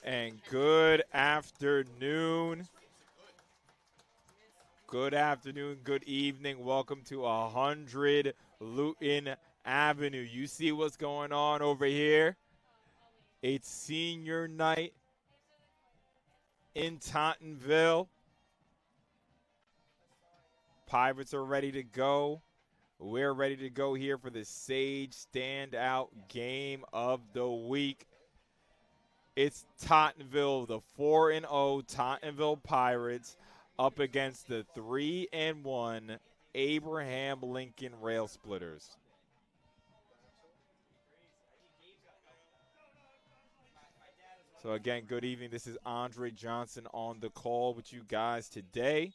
And good afternoon. Good afternoon, good evening. Welcome to 100 Luton Avenue. You see what's going on over here? It's senior night in Tottenville. Pirates are ready to go. We're ready to go here for the Sage Standout game of the week. It's Tottenville, the 4-0 Tottenville Pirates, up against the 3-1 Abraham Lincoln Rail Splitters. So again, good evening. This is Andre Johnson on the call with you guys today.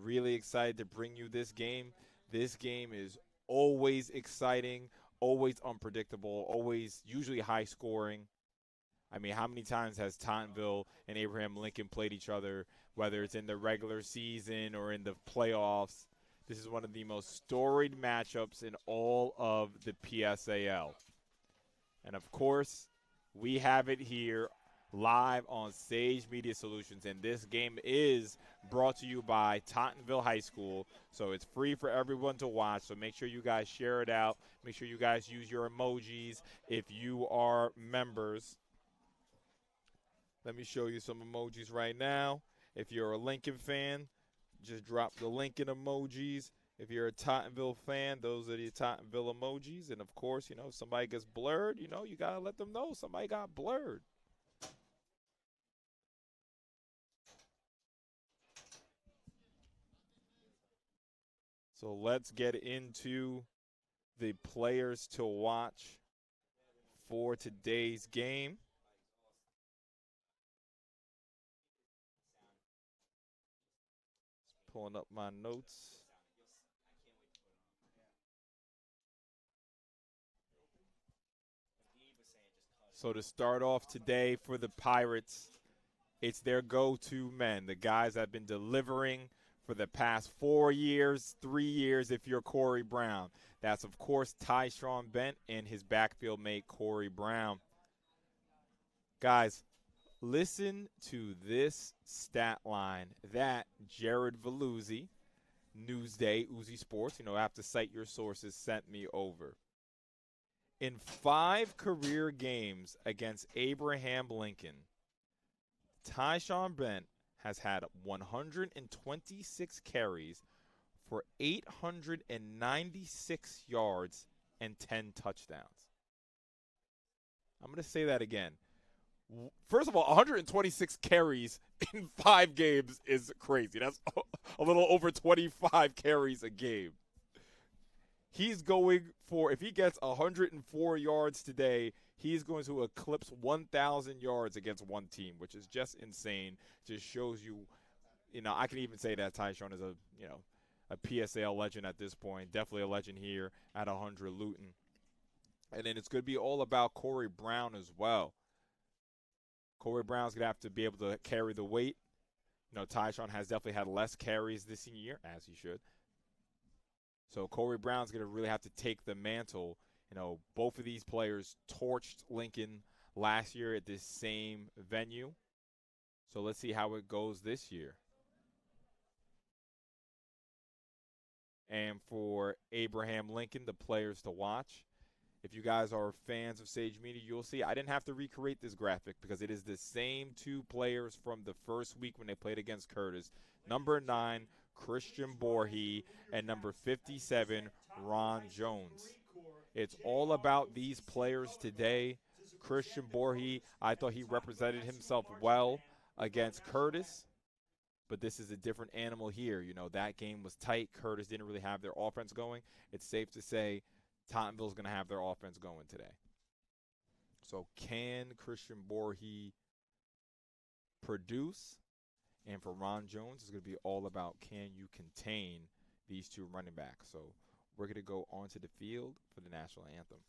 Really excited to bring you this game. This game is always exciting, always unpredictable, always usually high scoring. I mean, how many times has Tottenville and Abraham Lincoln played each other, whether it's in the regular season or in the playoffs? This is one of the most storied matchups in all of the PSAL. And of course, we have it here live on Sage Media Solutions. And this game is brought to you by Tottenville High School. So it's free for everyone to watch. So make sure you guys share it out. Make sure you guys use your emojis if you are members. Let me show you some emojis right now. If you're a Lincoln fan, just drop the Lincoln emojis. If you're a Tottenville fan, those are the Tottenville emojis. And, of course, if somebody gets blurred, you got to let them know somebody got blurred. So let's get into the players to watch for today's game. Pulling up my notes. So to start off today for the Pirates, it's their go-to men, the guys that have been delivering for the past 4 years, 3 years if you're Corey Brown. That's, of course, Tyshawn Bent and his backfield mate, Corey Brown. Guys, listen to this stat line that Jared Veluzzi, Newsday, Uzi Sports, I have to cite your sources, sent me over. In 5 career games against Abraham Lincoln, Tyshawn Bent has had 126 carries for 896 yards and 10 touchdowns. I'm going to say that again. First of all, 126 carries in 5 games is crazy. That's a little over 25 carries a game. He's going for, if he gets 104 yards today, he's going to eclipse 1,000 yards against one team, which is just insane. Just shows you, I can even say that Tyshawn is a PSAL legend at this point. Definitely a legend here at 100 Luton. And then it's going to be all about Corey Brown as well. Corey Brown's going to have to be able to carry the weight. Tyshawn has definitely had less carries this year, as he should. So Corey Brown's going to really have to take the mantle. Both of these players torched Lincoln last year at this same venue. So let's see how it goes this year. And for Abraham Lincoln, the players to watch. If you guys are fans of Sage Media, you'll see I didn't have to recreate this graphic because it is the same 2 players from the first week when they played against Curtis. Number 9, Christian Borhe, and number 57, Ron Jones. It's all about these players today. Christian Borhe, I thought he represented himself well against Curtis, but this is a different animal here. That game was tight. Curtis didn't really have their offense going. It's safe to say Tottenville's going to have their offense going today. So can Christian Borhe produce? And for Ron Jones, it's going to be all about can you contain these 2 running backs. So we're going to go onto the field for the national anthem.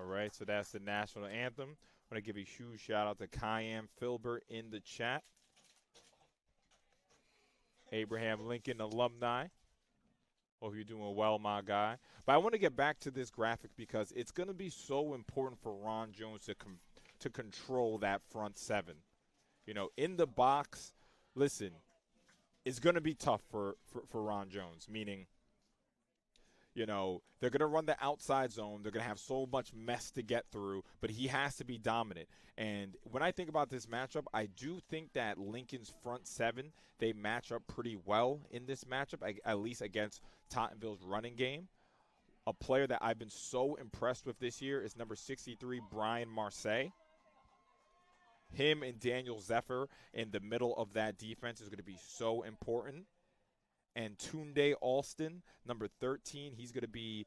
All right, so that's the national anthem. I want to give a huge shout out to Cayenne Filbert in the chat. Abraham Lincoln alumni. Hope you're doing well, my guy. But I want to get back to this graphic because it's going to be so important for Ron Jones to control that front seven. You know, in the box, listen, it's going to be tough for Ron Jones, meaning, you know, they're going to run the outside zone. They're going to have so much mess to get through, but he has to be dominant. And when I think about this matchup, I do think that Lincoln's front seven, they match up pretty well in this matchup, at least against Tottenville's running game. A player that I've been so impressed with this year is number 63, Brian Marseille. Him and Daniel Zephyr in the middle of that defense is going to be so important. And Tunde Alston, number 13, he's going to be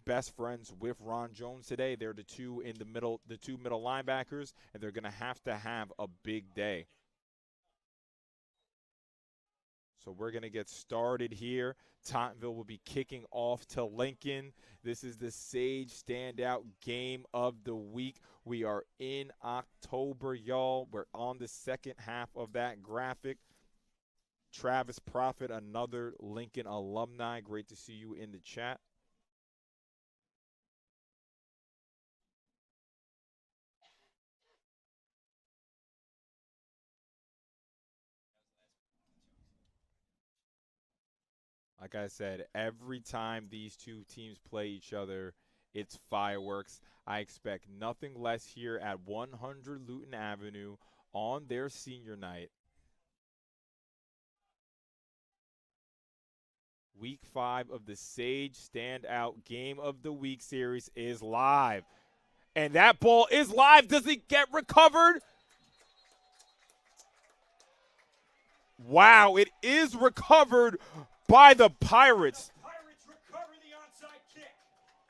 best friends with Ron Jones today. They're the two in the middle, the two middle linebackers, and they're going to have a big day. So we're going to get started here. Tottenville will be kicking off to Lincoln. This is the Sage Standout Game of the Week. We are in October, y'all. We're on the second half of that graphic. Travis Prophet, another Lincoln alumni. Great to see you in the chat. Like I said, every time these two teams play each other, it's fireworks. I expect nothing less here at 100 Luton Avenue on their senior night. Week 5 of the Sage Standout Game of the Week series is live. And that ball is live. Does it get recovered? Wow, it is recovered by the Pirates. Pirates recover the onside kick.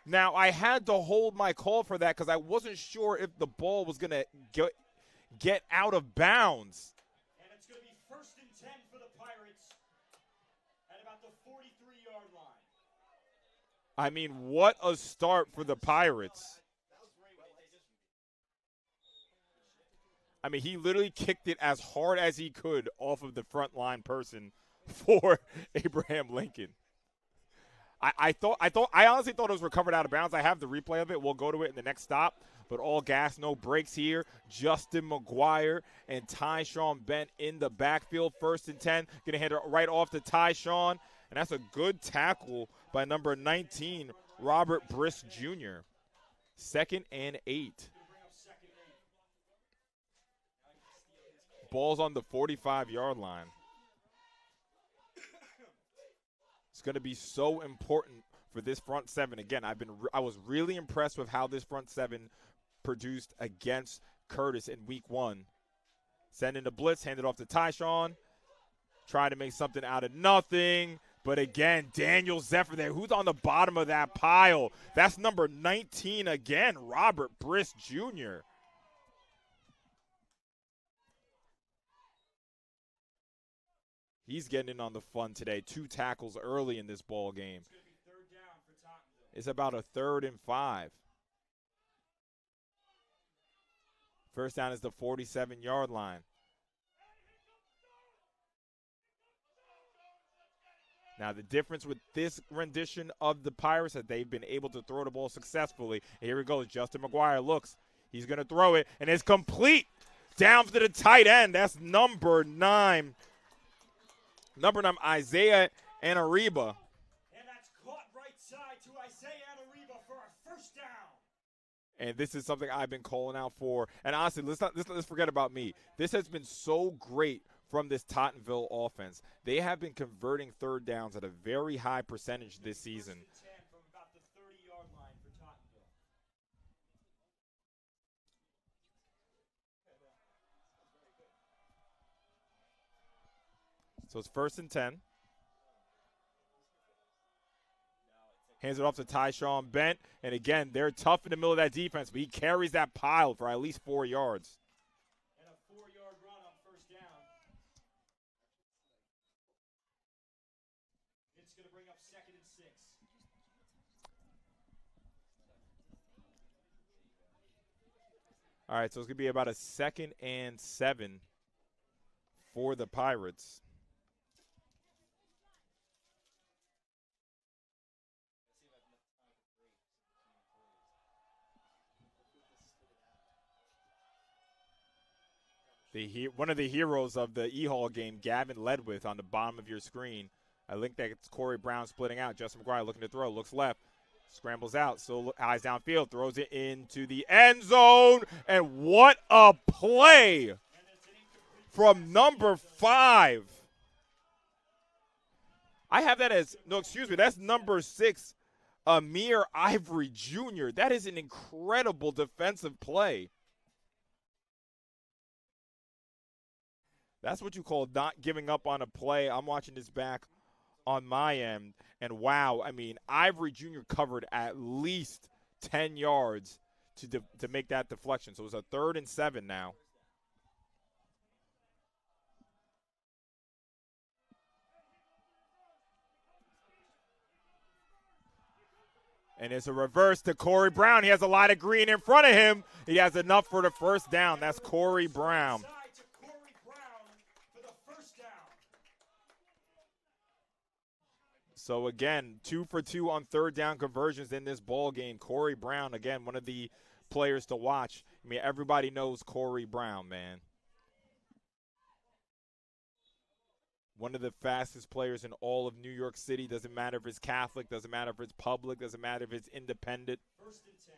Now, I had to hold my call for that because I wasn't sure if the ball was going to get out of bounds. And it's going to be 1st and 10 for the Pirates at about the 43-yard line. I mean, what a start for the Pirates. I mean, he literally kicked it as hard as he could off of the front line person for Abraham Lincoln. I honestly thought it was recovered out of bounds. I have the replay of it. We'll go to it in the next stop. But all gas, no brakes here. Justin McGuire and Tyshawn Bent in the backfield. 1st and 10. Going to hand it right off to Tyshawn. And that's a good tackle by number 19, Robert Brisk Jr. 2nd and 8. Ball's on the 45-yard line. It's going to be so important for this front seven. Again, I was really impressed with how this front seven produced against Curtis in week 1. Sending the blitz, hand it off to Tyshawn. Trying to make something out of nothing. But again, Daniel Zephyr there. Who's on the bottom of that pile? That's number 19 again, Robert Brisk Jr. He's getting in on the fun today. 2 tackles early in this ball game. It's going to be 3rd down for Tottenville. It's about a 3rd and 5. First down is the 47-yard line. Now, the difference with this rendition of the Pirates is that they've been able to throw the ball successfully. And here it goes. Justin McGuire looks. He's going to throw it, and it's complete. Down to the tight end. That's number 9. Number 9, Isaiah Anariba. And that's caught right side to Isaiah Anariba for a 1st down. And this is something I've been calling out for. And honestly, let's forget about me. This has been so great from this Tottenville offense. They have been converting 3rd downs at a very high percentage this season. 1st and 10 from about the 30-yard line for Tottenville. So it's 1st and 10. Hands it off to Tyshawn Bent. And again, they're tough in the middle of that defense, but he carries that pile for at least 4 yards. And a 4-yard run on 1st down. It's going to bring up 2nd and 6. All right, so it's going to be about a 2nd and 7 for the Pirates. One of the heroes of the E-Hall game, Gavin Ledwith, on the bottom of your screen. I think that's Corey Brown splitting out. Justin McGuire looking to throw, looks left, scrambles out, still eyes downfield, throws it into the end zone, and what a play from number 5. I have that as, no, excuse me, that's number 6, Amir Ivory Jr. That is an incredible defensive play. That's what you call not giving up on a play. I'm watching this back on my end, and wow, I mean, Ivory Jr. covered at least 10 yards to make that deflection. So it was a 3rd and 7 now. And it's a reverse to Corey Brown. He has a lot of green in front of him. He has enough for the first down. That's Corey Brown. So, again, 2 for 2 on 3rd down conversions in this ball game. Corey Brown, again, one of the players to watch. I mean, everybody knows Corey Brown, man. One of the fastest players in all of New York City. Doesn't matter if it's Catholic, doesn't matter if it's public, doesn't matter if it's independent. 1st and 10.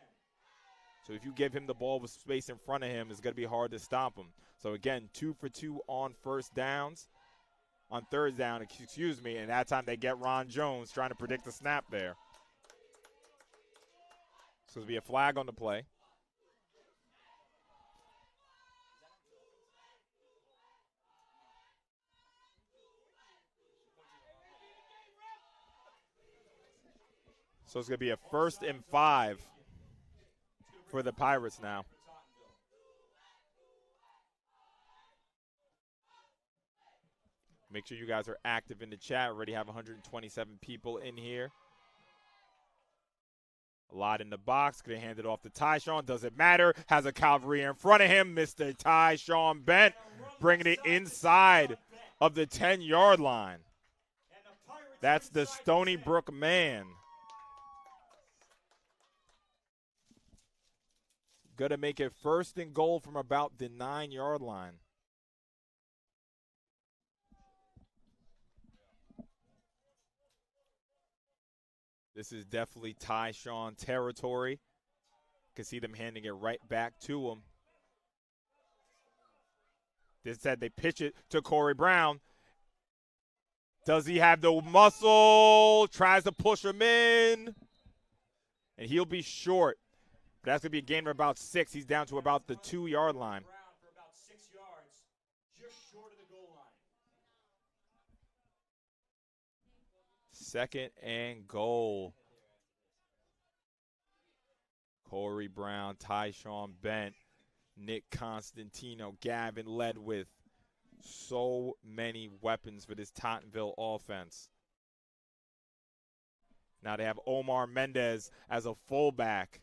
So if you give him the ball with space in front of him, it's going to be hard to stop him. So, again, 2 for 2 on 1st downs. On 3rd down, excuse me, and that time they get Ron Jones trying to predict the snap there. So there'll be a flag on the play. So it's going to be a 1st and 5 for the Pirates now. Make sure you guys are active in the chat. Already have 127 people in here. A lot in the box. Going to hand it off to Tyshawn. Doesn't matter. Has a Calvary in front of him. Mr. Tyshawn Bent bringing it inside of the 10-yard line. That's the Stony Brook man. Going to make it 1st and goal from about the 9-yard line. This is definitely Tyshawn territory. You can see them handing it right back to him. This said they pitch it to Corey Brown. Does he have the muscle? Tries to push him in. And he'll be short. But that's going to be a gain of about 6. He's down to about the 2-yard line. For about 6 yards, just short of the goal line. 2nd and goal. Corey Brown, Tyshawn Bent, Nick Constantino, Gavin Ledwith. So many weapons for this Tottenville offense. Now they have Omar Mendez as a fullback.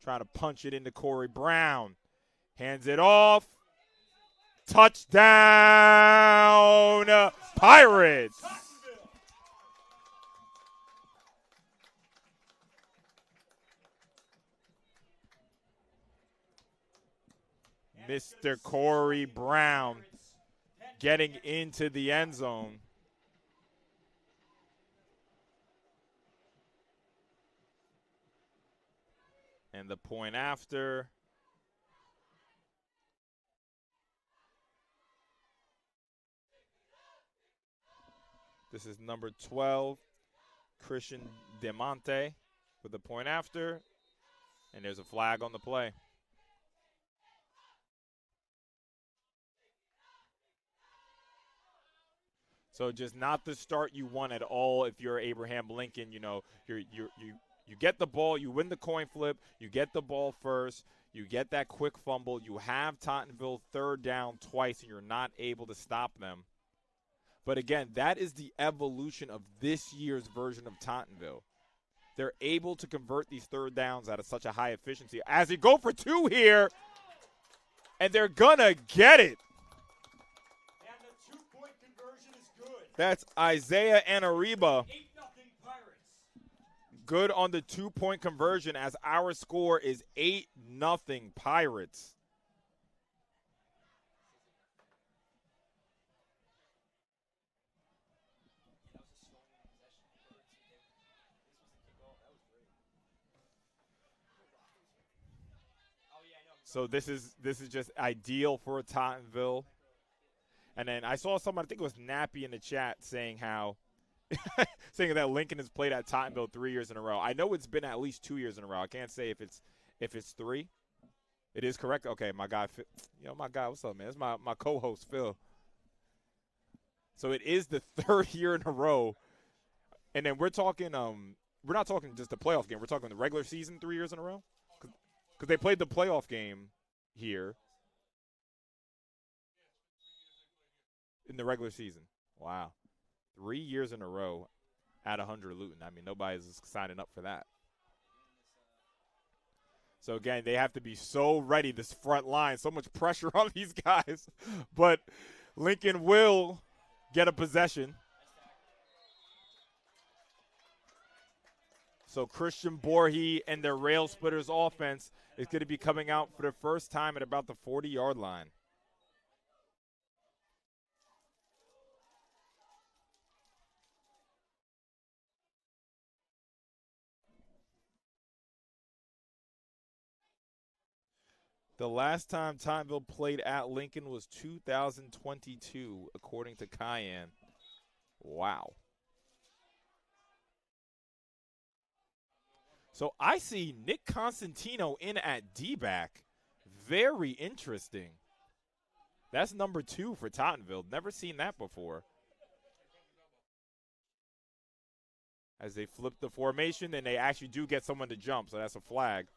Trying to punch it into Corey Brown. Hands it off. Touchdown, Pirates. Mr. Corey Brown getting into the end zone. And the point after. This is number 12, Christian Demonte with the point after. And there's a flag on the play. So just not the start you want at all if you're Abraham Lincoln. You know, you get the ball, you win the coin flip, you get the ball first, you get that quick fumble, you have Tottenville 3rd down twice, and you're not able to stop them. But again, that is the evolution of this year's version of Tottenville. They're able to convert these 3rd downs out of such a high efficiency. As they go for 2 here, And they're going to get it. And the 2-point conversion is good. That's Isaiah Anariba. 8-0 Pirates. Good on the 2-point conversion as our score is 8-0 Pirates. So this is just ideal for Tottenville. And then I saw someone, I think it was Nappy in the chat, saying how saying that Lincoln has played at Tottenville 3 years in a row. I know it's been at least 2 years in a row. I can't say if it's 3. It is correct. Okay, my guy, my guy, what's up, man? It's my co-host Phil. So it is the 3rd year in a row. And then we're talking we're not talking just the playoff game. We're talking the regular season 3 years in a row. Because they played the playoff game here in the regular season. Wow. 3 years in a row at 100 Luton. I mean, nobody's signing up for that. So, again, they have to be so ready, this front line. So much pressure on these guys. But Lincoln will get a possession. So Christian Borhe and their Rail Splitters offense is going to be coming out for the first time at about the 40-yard line. The last time Tottenville played at Lincoln was 2022, according to Cayenne. Wow. So I see Nick Constantino in at D-back. Very interesting. That's number 2 for Tottenville. Never seen that before. As they flip the formation, and they actually do get someone to jump, so that's a flag.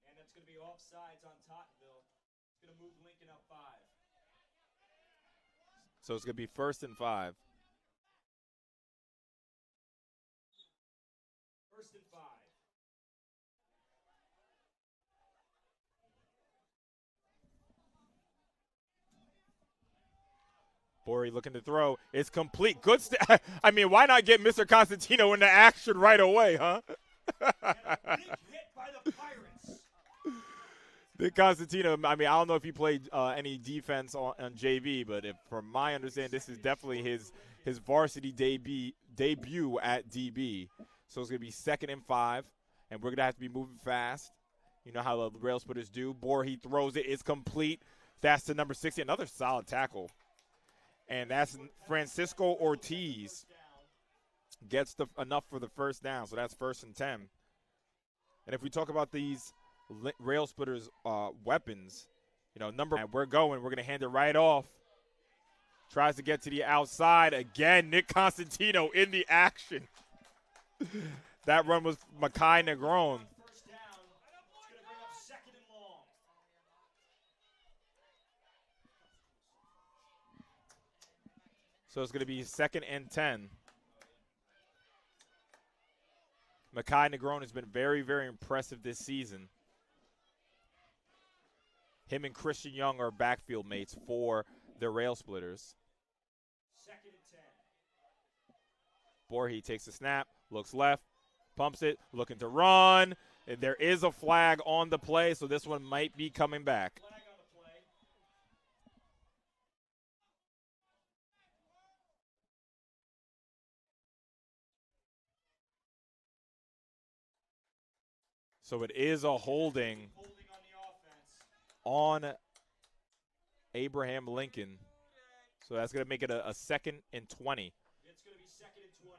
And that's going to be offsides on Tottenville. It's going to move Lincoln up 5. So it's going to be 1st and 5. 1st and 5. Borhe looking to throw. It's complete. Good. I mean, why not get Mr. Constantino into action right away, huh? And a big hit by the Pirates. Nick Constantino, I mean, I don't know if he played any defense on JV, but from my understanding, this is definitely his varsity debut at DB. So it's going to be 2nd and 5, and we're going to have to be moving fast. You know how the Rail Splitters do. Borhe throws it. It's complete. That's to number 60. Another solid tackle. And that's Francisco Ortiz gets enough for the first down. So that's 1st and 10. And if we talk about these Rail Splitters weapons, we're going to hand it right off. Tries to get to the outside. Again, Nick Constantino in the action. That run was Makai Negron. First down. It's going to bring up 2nd and long. So it's going to be 2nd and 10. Makai Negron has been very, very impressive this season. Him and Christian Young are backfield mates for the Rail Splitters. 2nd and 10. Borhe takes the snap, looks left, pumps it, looking to run. And there is a flag on the play, so this one might be coming back. Flag on the play. So it is a holding Holding on the offense. on Abraham Lincoln. So that's going to make it a 2nd and 20. It's going to be 2nd and 20.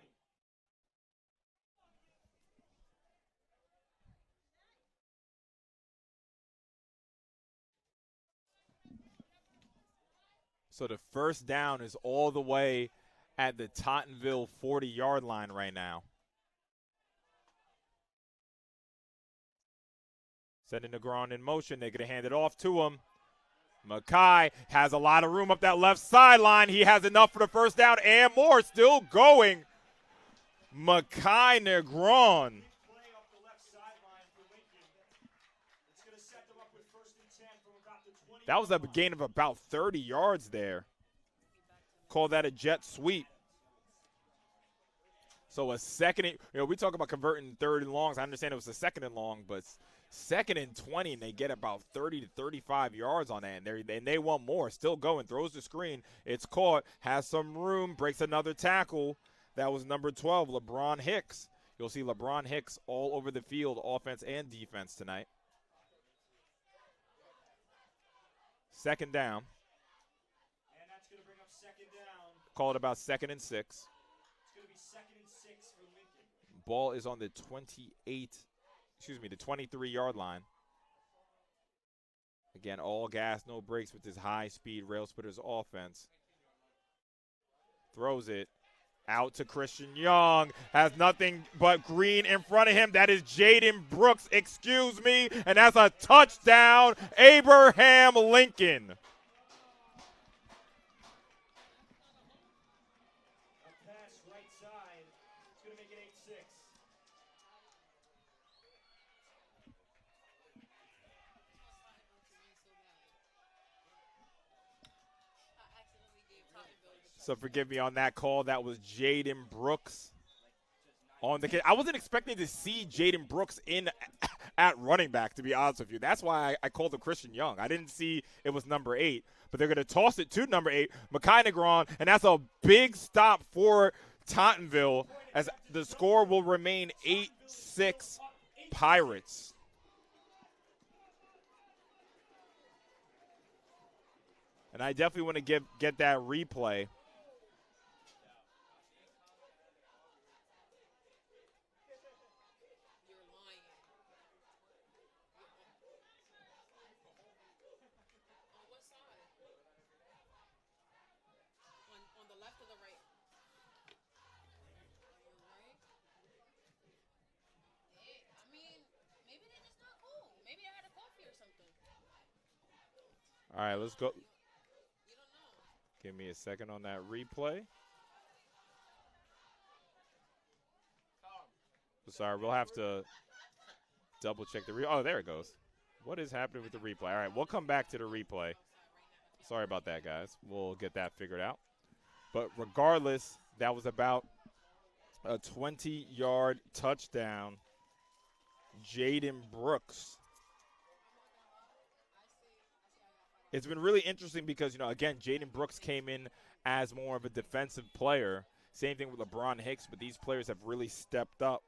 So the first down is all the way at the Tottenville 40-yard line right now. Sending Negron in motion. They're going to hand it off to him. Makai has a lot of room up that left sideline. He has enough for the first down and more. Still going. Makai Negron. Play off the left sideline for Lincoln. That was a gain of about 30 yards there. Call that a jet sweep. So a second, we talk about converting third and longs. I understand it was a second and long, but second and 20, and they get about 30 to 35 yards on that, and they want more. Still going, throws the screen. It's caught, has some room, breaks another tackle. That was number 12, LeBron Hicks. You'll see LeBron Hicks all over the field, offense and defense tonight. Second down. And that's going to bring up second down. Call it about 2nd and 6. It's going to be 2nd and 6 for Lincoln. Ball is on the 23-yard line. Again, all gas, no brakes with this high-speed Rail Splitters offense. Throws it out to Christian Young. Has nothing but green in front of him. That is Jaden Brooks, excuse me. And that's a touchdown, Abraham Lincoln. A pass right side. It's going to make it 8-6. So forgive me on that call. That was Jaden Brooks on the kick. I wasn't expecting to see Jaden Brooks in at running back, to be honest with you. That's why I called him Christian Young. I didn't see it was number 8, but they're going to toss it to number 8, Mekhi Negron, and that's a big stop for Tottenville as the score will remain 8-6 Pirates. And I definitely want to get that replay. All right, let's go. Give me a second on that replay. Sorry, we'll have to double check the replay. Oh, there it goes. What is happening with the replay? All right, we'll come back to the replay. Sorry about that, guys. We'll get that figured out. But regardless, that was about a 20-yard touchdown. Jaden Brooks. It's been really interesting because, again, Jaden Brooks came in as more of a defensive player. Same thing with LeBron Hicks, but these players have really stepped up.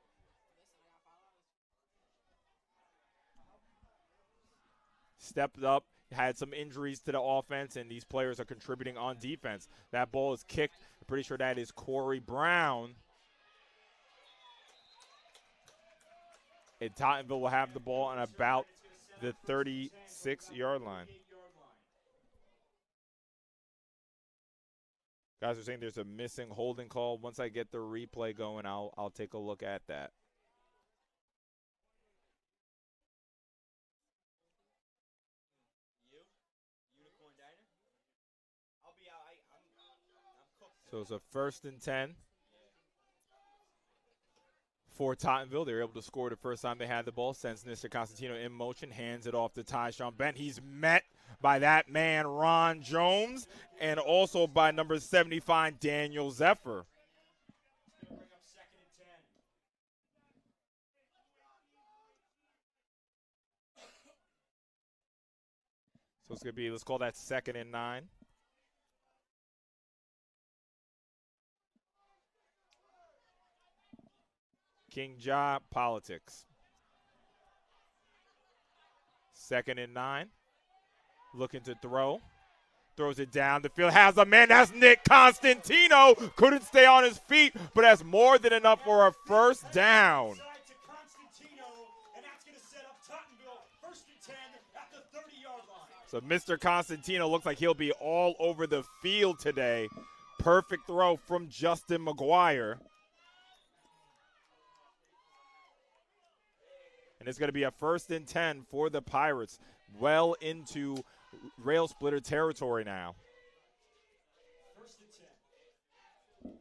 Had some injuries to the offense, and these players are contributing on defense. That ball is kicked. I'm pretty sure that is Corey Brown. And Tottenville will have the ball on about the 36-yard line. Guys are saying there's a missing holding call. Once I get the replay going, I'll take a look at that. Unicorn Diner? I'll be out. I'm cooked. So it's a 1st and 10 for Tottenville. They were able to score the first time they had the ball. Sends Mr. Constantino in motion, hands it off to Tyshawn Bent. He's met by that man, Ron Jones, and also by number 75, Daniel Zephyr. It's going to bring up 2nd and 10. So it's going to be, let's call that 2nd and 9. King Ja politics. 2nd and 9. Looking to throw. Throws it down the field. Has a man. That's Nick Constantino. Couldn't stay on his feet, but that's more than enough for a first down. To Constantino, and that's going to set up Tottenville 1st and 10 at the 30-yard line. So Mr. Constantino looks like he'll be all over the field today. Perfect throw from Justin McGuire. And it's going to be a 1st and 10 for the Pirates. Well into Rail Splitter territory now. 1st and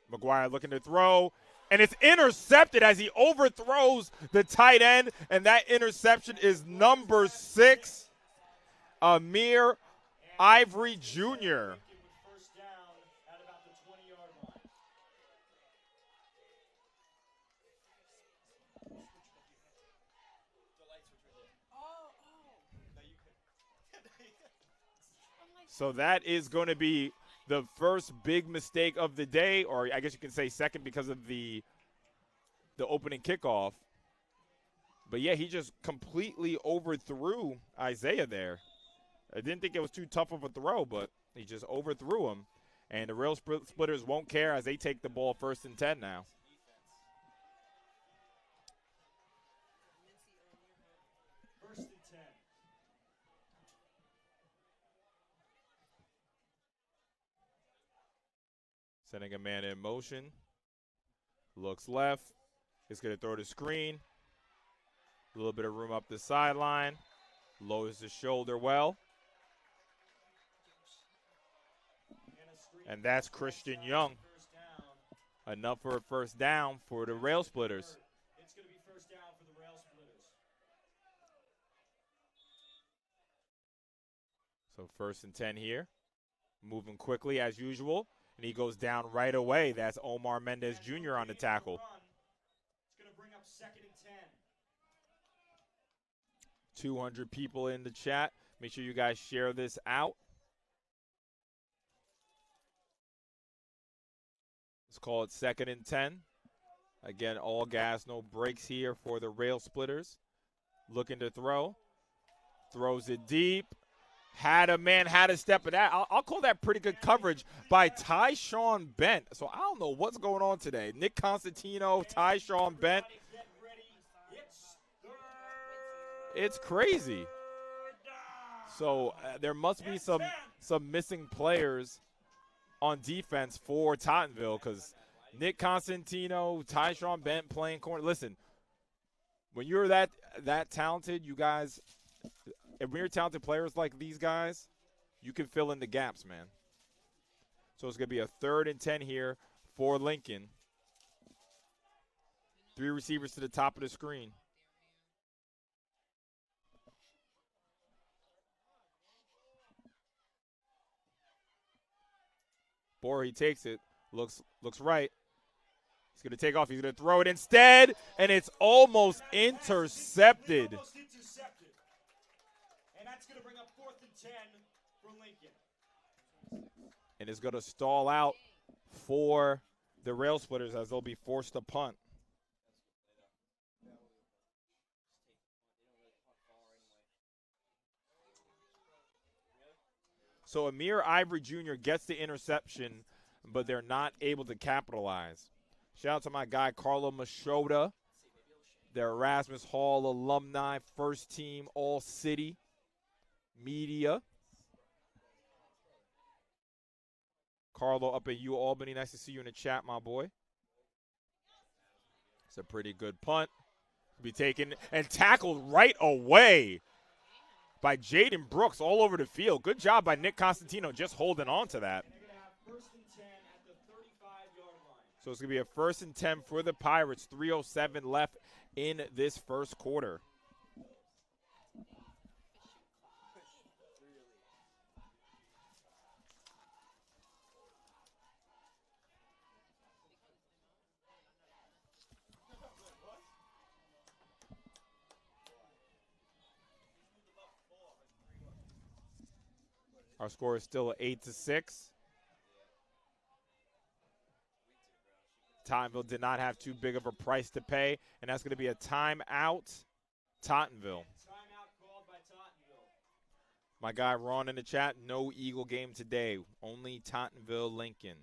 10. McGuire looking to throw, And it's intercepted as he overthrows the tight end, and that interception is number 6, Amir Ivory Jr. First down at about the 20-yard line. So that is going to be the first big mistake of the day, or I guess you can say second because of the opening kickoff. But, yeah, he just completely overthrew Isaiah there. I didn't think it was too tough of a throw, but he just overthrew him. And the Rail Splitters won't care as they take the ball 1st and 10 now. First and 10. Sending a man in motion. Looks left. He's going to throw the screen. A little bit of room up the sideline. Lowers the shoulder well. And that's Christian Young. Enough for a first down for the Rail Splitters. It's going to be first down for the Rail Splitters. So 1st and 10 here. Moving quickly as usual. And he goes down right away. That's Omar Mendez Jr. on the tackle. It's going to bring up 2nd and 10. 200 people in the chat. Make sure you guys share this out. Let's call it 2nd and 10. Again, all gas, no brakes here for the Rail Splitters. Looking to throw. Throws it deep. Had a step of that. I'll call that pretty good coverage by Tyshawn Bent. So I don't know what's going on today. Nick Constantino, Tyshawn Bent. It's crazy. So there must be some missing players on defense for Tottenville because Nick Constantino, Tyshawn Bent playing corner. Listen, when you're that talented, you guys, if we're talented players like these guys, you can fill in the gaps, man. So it's going to be a 3rd and 10 here for Lincoln. 3 receivers to the top of the screen. Bora, he takes it. Looks right. He's going to take off. He's going to throw it instead, and it's almost intercepted. And that's going to bring up 4th and 10 for Lincoln. And it's going to stall out for the Rail Splitters as they'll be forced to punt. So Amir Ivory Jr. gets the interception, but they're not able to capitalize. Shout out to my guy, Carlo Machota, the Erasmus Hall alumni, first team All-City media. Carlo up at U Albany. Nice to see you in the chat, my boy. It's a pretty good punt. Be taken and tackled right away by Jaden Brooks all over the field. Good job by Nick Constantino just holding on to that. So it's going to be a 1st and 10 for the Pirates. 3:07 left in this first quarter. Our score is still 8-6. Tottenville did not have too big of a price to pay, and that's going to be a timeout, Tottenville. Timeout called by Tottenville. My guy Ron in the chat, no Eagle game today, only Tottenville Lincoln.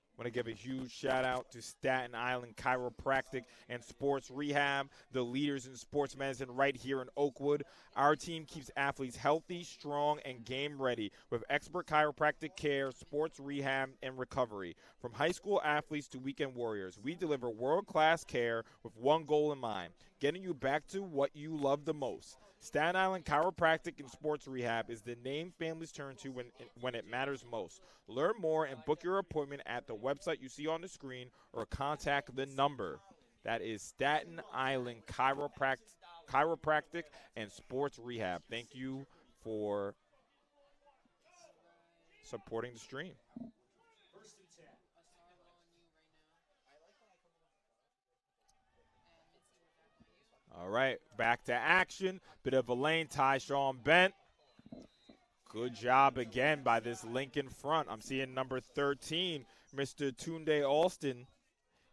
I want to give a huge shout out to Staten Island Chiropractic and Sports Rehab, the leaders in sports medicine right here in Oakwood. Our team keeps athletes healthy, strong, and game ready with expert chiropractic care, sports rehab, and recovery. From high school athletes to weekend warriors, we deliver world-class care with one goal in mind: getting you back to what you love the most. Staten Island Chiropractic and Sports Rehab is the name families turn to when it matters most. Learn more and book your appointment at the website you see on the screen or contact the number. That is Staten Island Chiropractic and Sports Rehab. Thank you for supporting the stream. First and 10. All right, back to action. Bit of a lane, Tyshawn Bent. Good job again by this Lincoln front. I'm seeing number 13, Mr. Tunde Alston,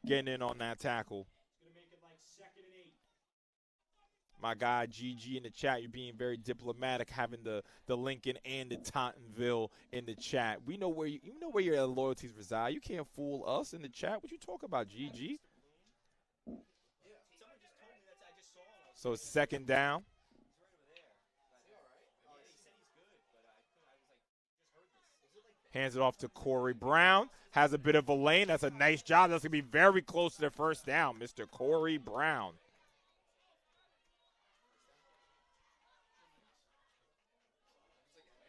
getting in on that tackle. Going to make it like 2nd and 8. My guy GG in the chat, you're being very diplomatic, having the Lincoln and the Tottenville in the chat. We know where you know where your loyalties reside. You can't fool us in the chat. What you talk about, GG? So it's 2nd down. Hands it off to Corey Brown. Has a bit of a lane. That's a nice job. That's going to be very close to the 1st down, Mr. Corey Brown.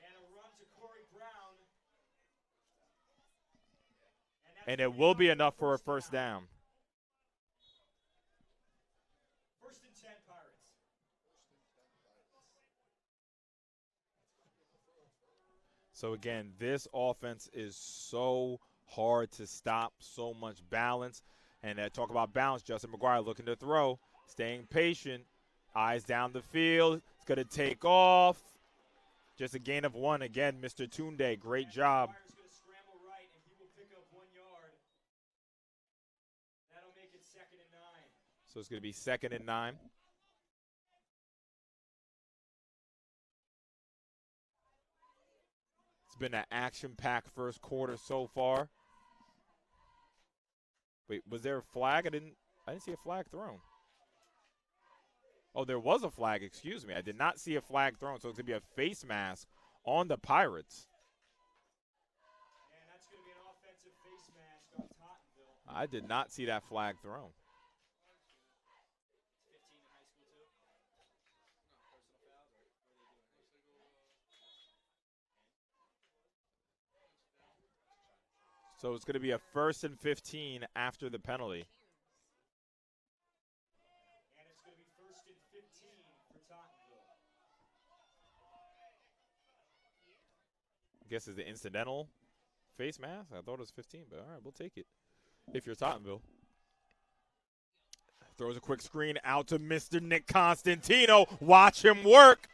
And a run to Corey Brown. And it will be enough for a 1st down. 1st and 10 Pirates. So, again, this offense is so hard to stop, so much balance. And talk about balance, Justin McGuire looking to throw, staying patient, eyes down the field. It's going to take off. Just a gain of 1. Again, Mr. Tunde, great job. McGuire's going to scramble right, and he will pick up 1 yard. That'll make it 2nd and 9. So it's going to be 2nd and 9. It's been an action-packed 1st quarter so far. Wait, was there a flag? I didn't see a flag thrown. Oh, there was a flag, excuse me. I did not see a flag thrown, so it's going to be a face mask on the Pirates. And that's going to be an offensive face mask on Tottenville. I did not see that flag thrown. 15 in high school, too. So it's going to be a 1st and 15 after the penalty. And it's going to be 1st and 15 for Tottenville. I guess it's the incidental face mask. I thought it was 15, but all right, we'll take it. If you're Tottenville. Throws a quick screen out to Mr. Nick Constantino. Watch him work.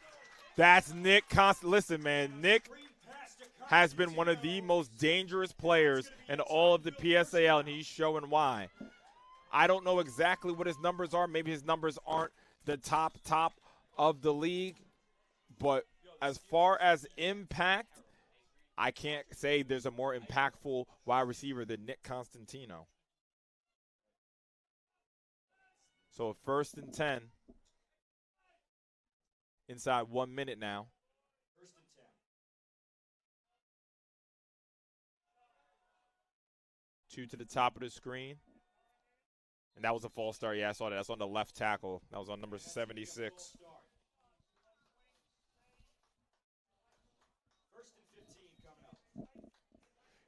That's Nick Constantino. Listen, man, Nick has been one of the most dangerous players in all of the PSAL, and he's showing why. I don't know exactly what his numbers are. Maybe his numbers aren't the top of the league. But as far as impact, I can't say there's a more impactful wide receiver than Nick Constantino. So 1st and 10. Inside 1 minute now. 1st and 10. 2 to the top of the screen. And that was a false start. Yeah, I saw that. That's on the left tackle. That was on number 76. 1st and 15 coming up.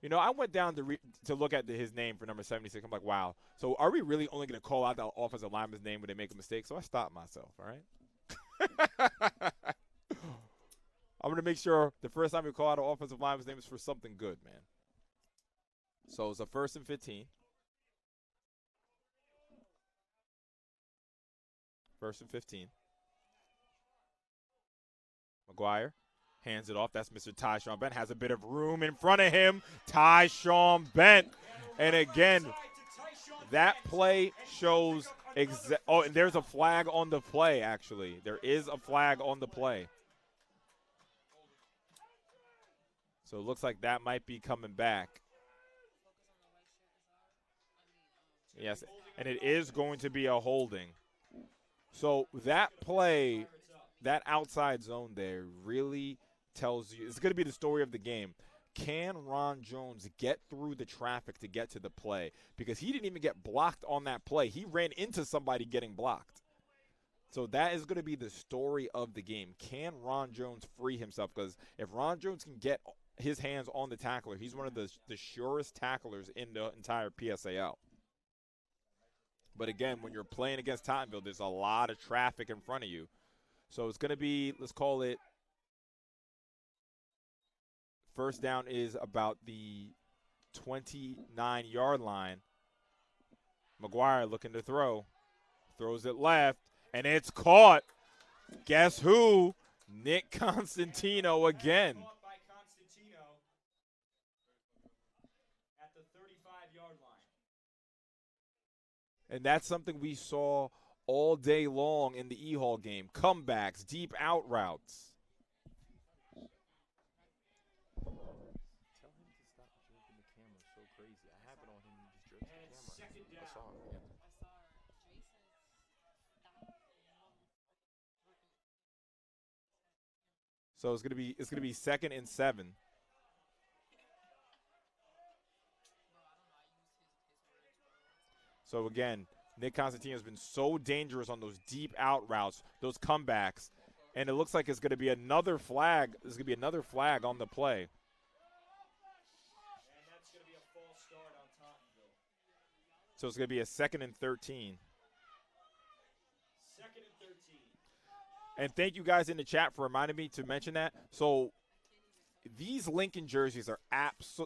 You know, I went down to look at his name for number 76. I'm like, wow. So are we really only going to call out the offensive lineman's name when they make a mistake? So I stopped myself, all right? I'm going to make sure the first time we call out an offensive lineman's name is for something good, man. So it's a 1st and 15. 1st and 15. McGuire hands it off. That's Mr. Tyshawn Bent. Has a bit of room in front of him. Tyshawn Bent. And again, that play shows oh, and there's a flag on the play, actually. There is a flag on the play. So it looks like that might be coming back. Yes, and it is going to be a holding. So that play, that outside zone there really tells you, it's going to be the story of the game. Can Ron Jones get through the traffic to get to the play? Because he didn't even get blocked on that play. He ran into somebody getting blocked. So that is going to be the story of the game. Can Ron Jones free himself? Because if Ron Jones can get his hands on the tackler, he's one of the surest tacklers in the entire PSAL. But again, when you're playing against Tottenville, there's a lot of traffic in front of you. So it's going to be, let's call it, first down is about the 29-yard line. McGuire looking to throw. Throws it left, and it's caught. Guess who? Nick Constantino again. Caught by Constantino at the 35-yard line. And that's something we saw all day long in the E-Hall game. Comebacks, deep out routes. Tell him to stop jerking the camera so crazy. I have it on him. He just jerks And the camera. second I down. saw it, yeah. So it's gonna be 2nd and 7. So again, Nick Constantino has been so dangerous on those deep out routes, those comebacks, and it looks like it's gonna be another flag. There's gonna be another flag on the play. And that's going to be a false start on Tottenville. So it's gonna be a 2nd and 13. 2nd and 13. And thank you guys in the chat for reminding me to mention that. So these Lincoln jerseys are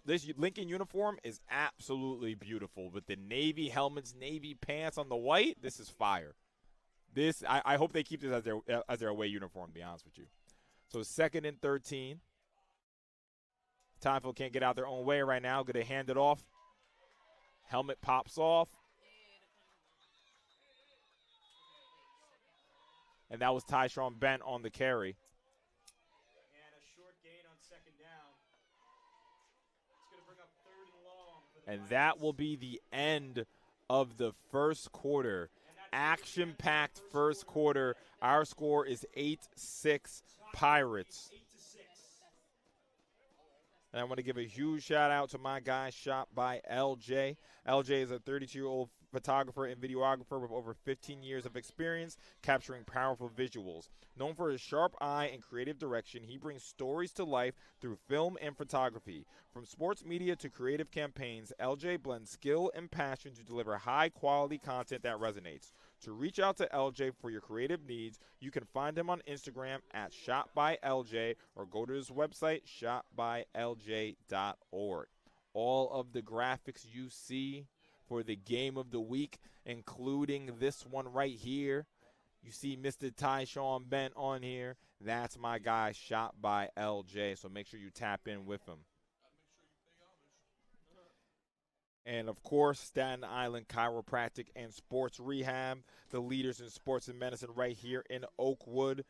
this Lincoln uniform is absolutely beautiful with the navy helmets, navy pants on the white. This is fire. This I hope they keep this as their away uniform, to be honest with you. So 2nd and 13. Tottenville can't get out their own way right now. Going to hand it off. Helmet pops off. And that was Tyshawn Bent on the carry. And a short gain on 2nd down. It's going to bring up 3rd and long for the And Pirates. that will be the end of the first quarter. Action-packed first quarter. Our score is 8-6 Pirates. 8-6. And I want to give a huge shout-out to my guy, Shot by LJ. LJ is a 32-year-old photographer and videographer with over 15 years of experience capturing powerful visuals. Known for his sharp eye and creative direction, he brings stories to life through film and photography. From sports media to creative campaigns, LJ blends skill and passion to deliver high-quality content that resonates. To reach out to LJ for your creative needs, you can find him on Instagram at ShotByLJ or go to his website, shotbylj.org. All of the graphics you see for the game of the week, including this one right here. You see Mr. Tyshawn Bent on here. That's my guy, Shot by LJ. So make sure you tap in with him. And, of course, Staten Island Chiropractic and Sports Rehab, the leaders in sports and medicine right here in Oakwood.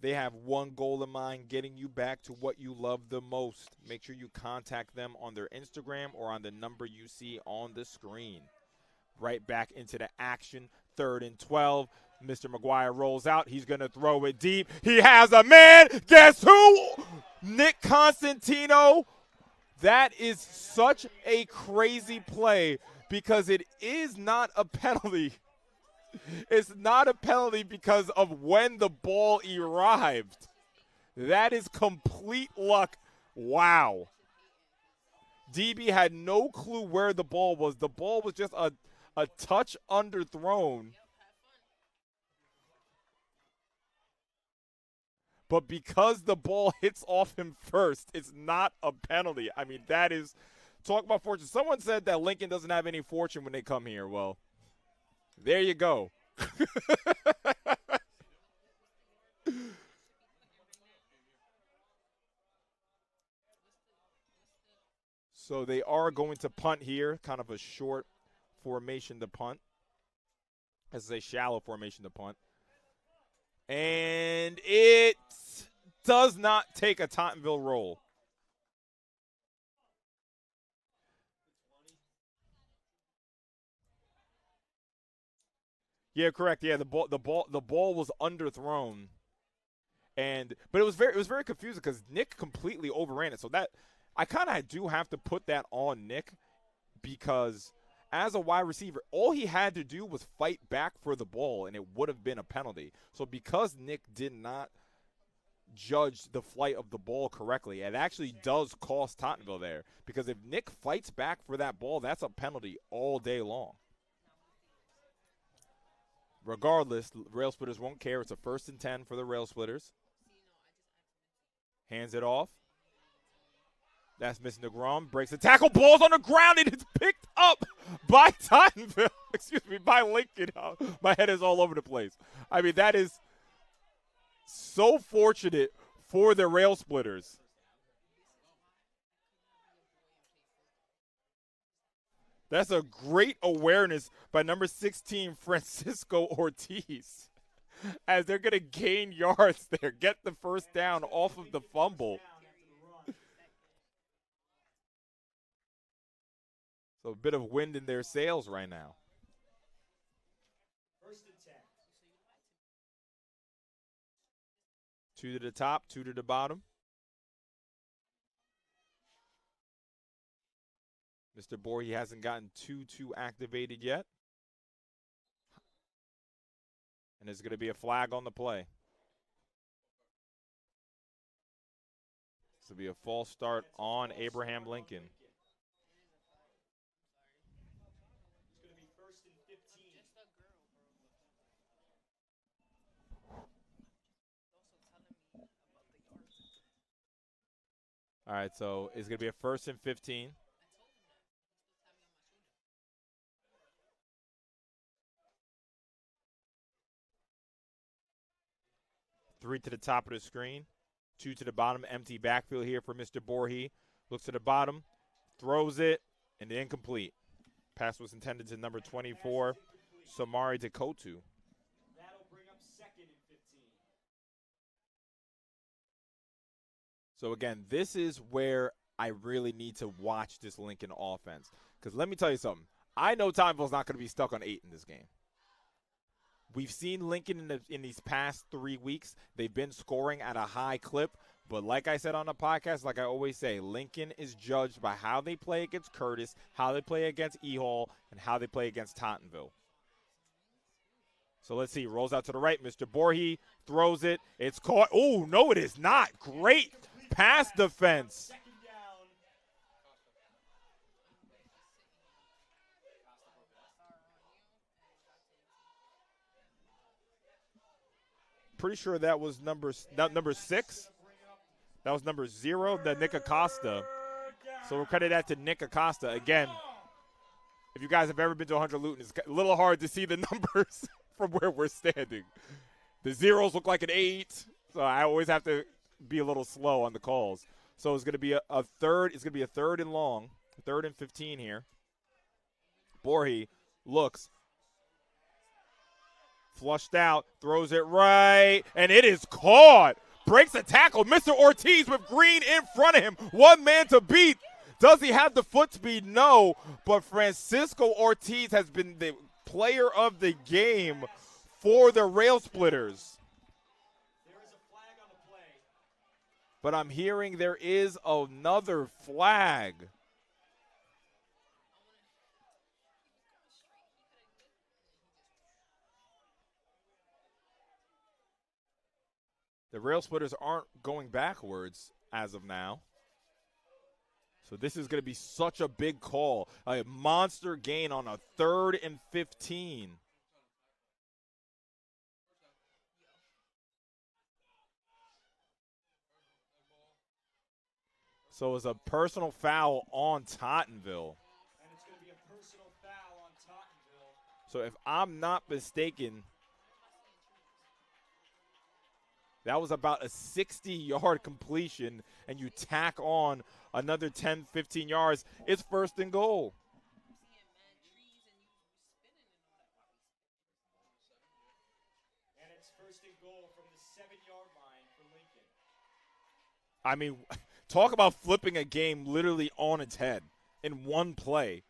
They have one goal in mind, getting you back to what you love the most. Make sure you contact them on their Instagram or on the number you see on the screen. Right back into the action, 3rd and 12. Mr. McGuire rolls out. He's going to throw it deep. He has a man. Guess who? Nick Constantino. That is such a crazy play because it is not a penalty. It's not a penalty because of when the ball arrived. That is complete luck. Wow. DB had no clue where the ball was. The ball was just a touch underthrown. But because the ball hits off him first, it's not a penalty. I mean, that is – talk about fortune. Someone said that Lincoln doesn't have any fortune when they come here. Well, there you go. So they are going to punt here, kind of a short formation to punt. This is a shallow formation to punt. And it does not take a Tottenville roll. Yeah, correct. Yeah, the ball was underthrown, but it was very confusing because Nick completely overran it. So that I kind of do have to put that on Nick because as a wide receiver, all he had to do was fight back for the ball, and it would have been a penalty. So because Nick did not judge the flight of the ball correctly, it actually does cost Tottenville there. Because if Nick fights back for that ball, that's a penalty all day long. Regardless, Rail Splitters won't care. It's a 1st and 10 for the Rail Splitters. Hands it off. That's missing the ground. Breaks the tackle. Ball's on the ground. It is picked up by Tottenville. Excuse me, by Lincoln. My head is all over the place. I mean, that is so fortunate for the Rail Splitters. That's a great awareness by number 16, Francisco Ortiz, as they're going to gain yards there, get the first down off of the fumble. So a bit of wind in their sails right now. 1st and 10. 2 to the top, 2 to the bottom. Mr. Bohr, he hasn't gotten 2-2 activated yet. And there's going to be a flag on the play. This will be a false start on Abraham Lincoln. It's going to be 1st and 15. All right, so it's going to be a 1st and 15. Three to the top of the screen, 2 to the bottom. Empty backfield here for Mr. Borhe. Looks to the bottom, throws it, and incomplete. Pass was intended to number 24, Samari Dekotu. That'll bring up 2nd and 15. So, again, this is where I really need to watch this Lincoln offense. Because let me tell you something. I know Tottenville's not going to be stuck on 8 in this game. We've seen Lincoln in these past 3 weeks. They've been scoring at a high clip. But like I said on the podcast, like I always say, Lincoln is judged by how they play against Curtis, how they play against Ehall, and how they play against Tottenville. So let's see. Rolls out to the right. Mr. Borhe throws it. It's caught. Oh, no, it is not. Great pass defense. 2nd down. Pretty sure that was number 6. That was number 0, the Nick Acosta. So we'll credit that to Nick Acosta. Again, if you guys have ever been to 100 Luton, it's a little hard to see the numbers from where we're standing. The zeros look like an 8, so I always have to be a little slow on the calls. So it's going to be a third. It's going to be a 3rd and long, 3rd and 15 here. Borhe looks. Flushed out, throws it right, and it is caught. Breaks a tackle. Mr. Ortiz with Green in front of him. One man to beat. Does he have the foot speed? No, but Francisco Ortiz has been the player of the game for the Rail Splitters. There is a flag on the play. But I'm hearing there is another flag. The Rail Splitters aren't going backwards as of now. So this is going to be such a big call. A monster gain on a 3rd and 15. So it's a personal foul on Tottenville. And it's going to be a personal foul on Tottenville. So if I'm not mistaken, that was about a 60-yard completion, and you tack on another 10, 15 yards. It's 1st and goal. And it's 1st and goal from the 7-yard line for Lincoln. I mean, talk about flipping a game literally on its head in one play.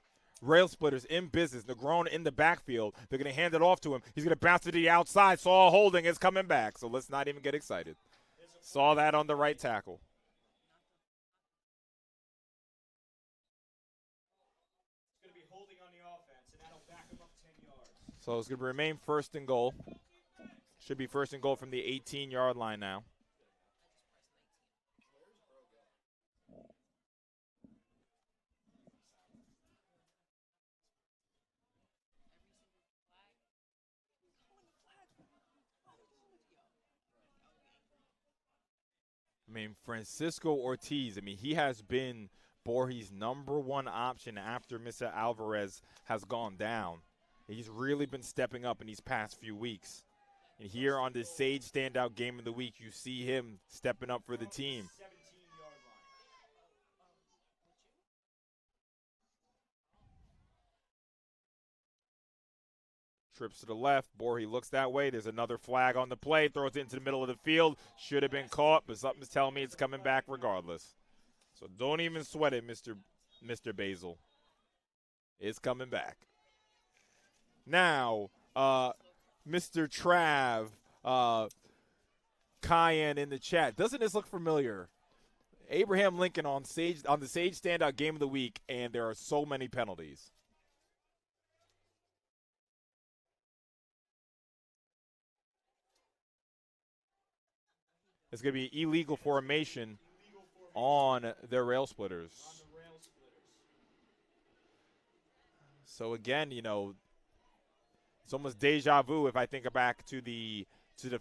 Rail Splitters in business. Negron in the backfield. They're going to hand it off to him. He's going to bounce to the outside. Saw holding. It's coming back. So let's not even get excited. Saw that on the right tackle. It's going to be holding on the offense. So it's going to remain first and goal. Should be first and goal from the 18-yard line now. I mean, Francisco Ortiz, he has been Borges' #1 option after Mr. Alvarez has gone down. He's really been stepping up in these past few weeks. And here on this Sage Standout Game of the Week, you see him stepping up for the team. Trips to the left. Borges looks that way. There's another flag on the play. Throws it into the middle of the field. Should have been caught, but something's telling me it's coming back regardless. So don't even sweat it, Mr. Basil. It's coming back. Now, Mr. Trav, Cayenne in the chat. Doesn't this look familiar? Abraham Lincoln on the Sage Standout Game of the Week, and there are so many penalties. It's going to be illegal formation on their rail splitters. So again, it's almost deja vu if I think back to the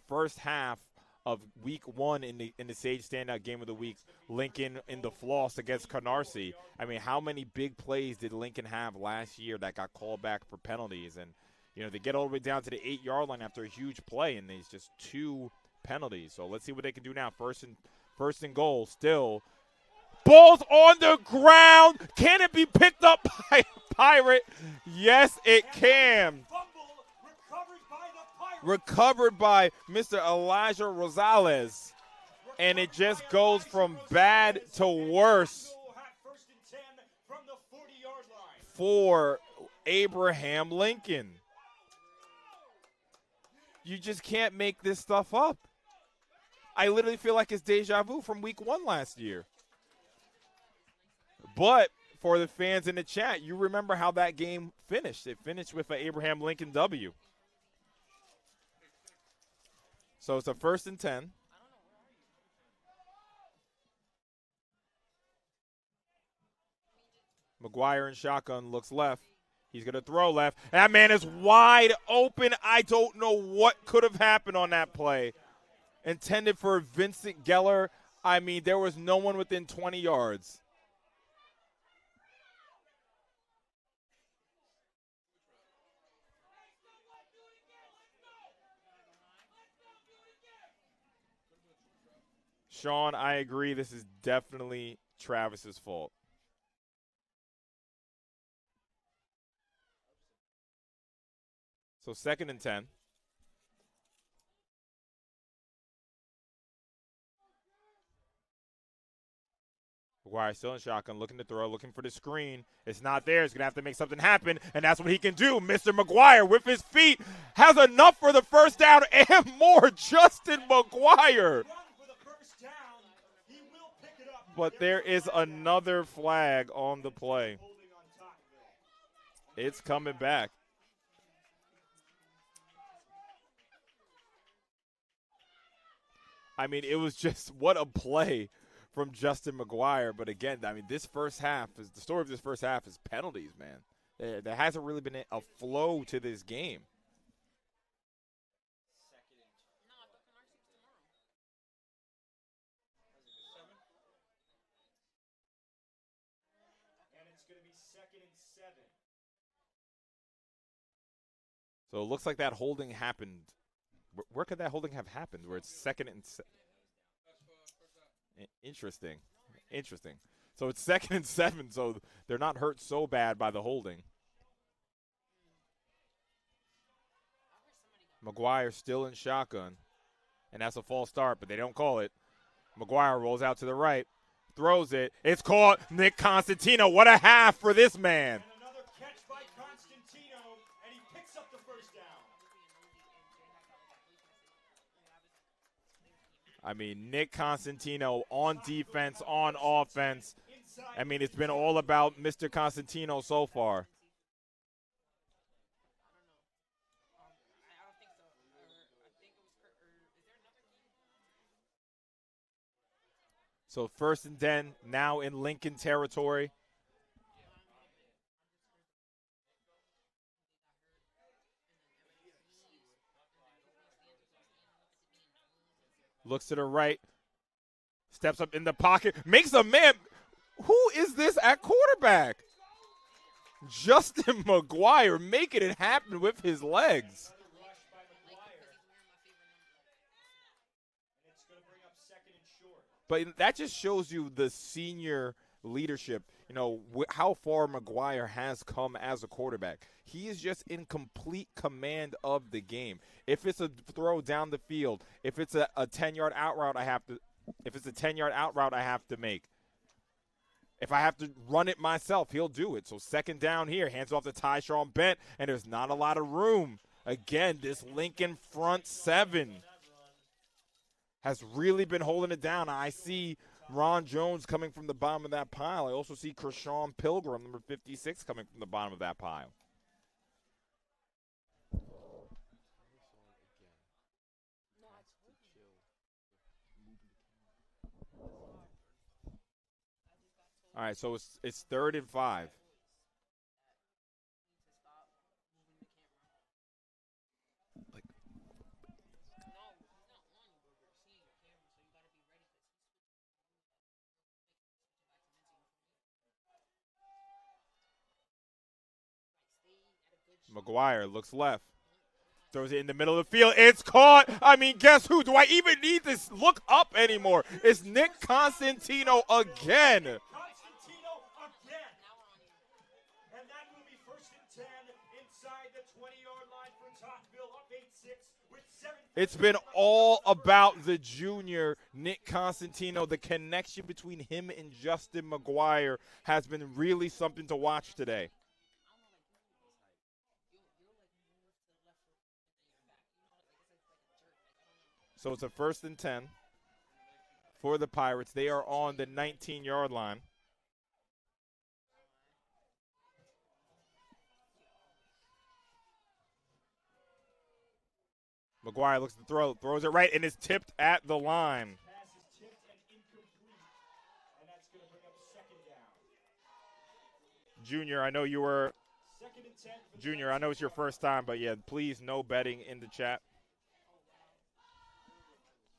first half of Week 1 in the Sage Standout Game of the Week. Lincoln in the floss against Canarsie. How many big plays did Lincoln have last year that got called back for penalties? And they get all the way down to the 8-yard line after a huge play, and there's just 2 penalties. So let's see what they can do now. First and goal still. Ball's on the ground. Can it be picked up by a Pirate? Yes, it can. Recovered by Mr. Elijah Rosales. And it just goes from bad to worse for Abraham Lincoln. You just can't make this stuff up. I literally feel like it's deja vu from Week 1 last year. But for the fans in the chat, you remember how that game finished. It finished with an Abraham Lincoln W. So it's a 1st and 10. McGuire in shotgun looks left. He's going to throw left. That man is wide open. I don't know what could have happened on that play. Intended for Vincent Geller. There was no one within 20 yards. Sean, I agree. This is definitely Travis's fault. So 2nd and 10. McGuire still in shotgun, looking to throw, looking for the screen. It's not there. He's going to have to make something happen, and that's what he can do. Mr. McGuire, with his feet, has enough for the first down and more. Justin McGuire. But there is another flag on the play. It's coming back. It was just what a play from Justin McGuire. But again, this first half is the story of this first half is penalties, man. There hasn't really been a flow to this game. And it's going to be 2nd and 7. So it looks like that holding happened. Where could that holding have happened? Where it's 2nd and 7? Interesting. So it's 2nd and 7, so they're not hurt so bad by the holding. McGuire still in shotgun, and that's a false start, but they don't call it. McGuire rolls out to the right, throws it. It's caught. Nick Constantino. What a half for this man. And another catch by Constantino, and he picks up the first down. Nick Constantino on defense, on offense. It's been all about Mr. Constantino so far. So 1st and 10 now in Lincoln territory. Looks to the right. Steps up in the pocket. Makes a man. Who is this at quarterback? Justin McGuire making it happen with his legs. Another rush by McGuire. And it's going to bring up 2nd and short. But that just shows you the senior leadership, how far McGuire has come as a quarterback. He is just in complete command of the game. If it's a throw down the field, if it's a 10-yard out route if it's a 10-yard out route I have to make, if I have to run it myself, he'll do it. So 2nd down here, hands off to Tyshawn Bent, and there's not a lot of room. Again, this Lincoln front 7 has really been holding it down. I see Ron Jones coming from the bottom of that pile. I also see Kershawn Pilgrim, number 56, coming from the bottom of that pile. All right, so it's 3rd and 5. McGuire looks left. Throws it in the middle of the field. It's caught. I mean, guess who? Do I even need to look up anymore? It's Nick Constantino again. Constantino again. And that will be 1st and 10 inside the 20-yard line for Tottenville, up 8-6 with 7. It's been all about the junior, Nick Constantino. The connection between him and Justin McGuire has been really something to watch today. So it's a 1st and 10 for the Pirates. They are on the 19-yard line. McGuire looks to throw, throws it right, and is tipped at the line. Pass is tipped and incomplete. And that's going to bring up 2nd down. Junior, I know you were. 2nd and 10. Junior, I know it's your first time, but yeah, please no betting in the chat.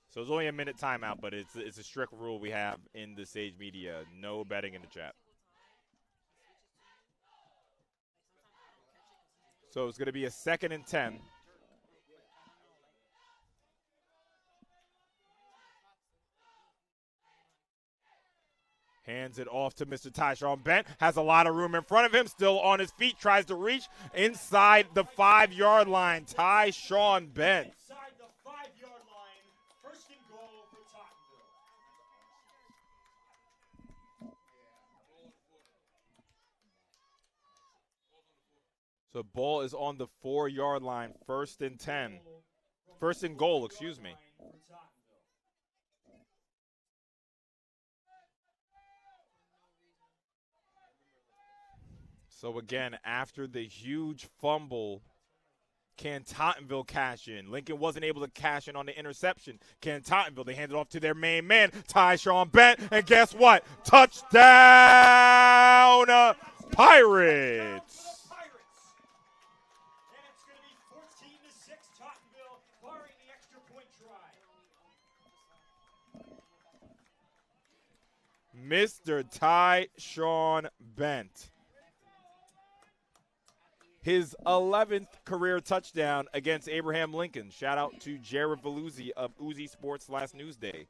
So it's only a minute timeout, but it's a strict rule we have in the Sage Media. No betting in the chat. So it's going to be a 2nd and 10. Hands it off to Mr. Tyshawn Bent. Has a lot of room in front of him. Still on his feet. Tries to reach inside the 5-yard line. Tyshawn Bent. Inside the 5-yard line. 1st and goal for Tottenville. So ball is on the 4-yard line. 1st and 10. 1st and goal, excuse me. So again, after the huge fumble, can Tottenville cash in? Lincoln wasn't able to cash in on the interception. Can Tottenville? They hand it off to their main man, Tyshawn Bent, and guess what? Touchdown, Pirates! And it's going to be 14-6 Tottenville, barring the extra point try. Mr. Tyshawn Bent. His 11th career touchdown against Abraham Lincoln. Shout out to Jared Veluzzi of Uzi Sports last news day.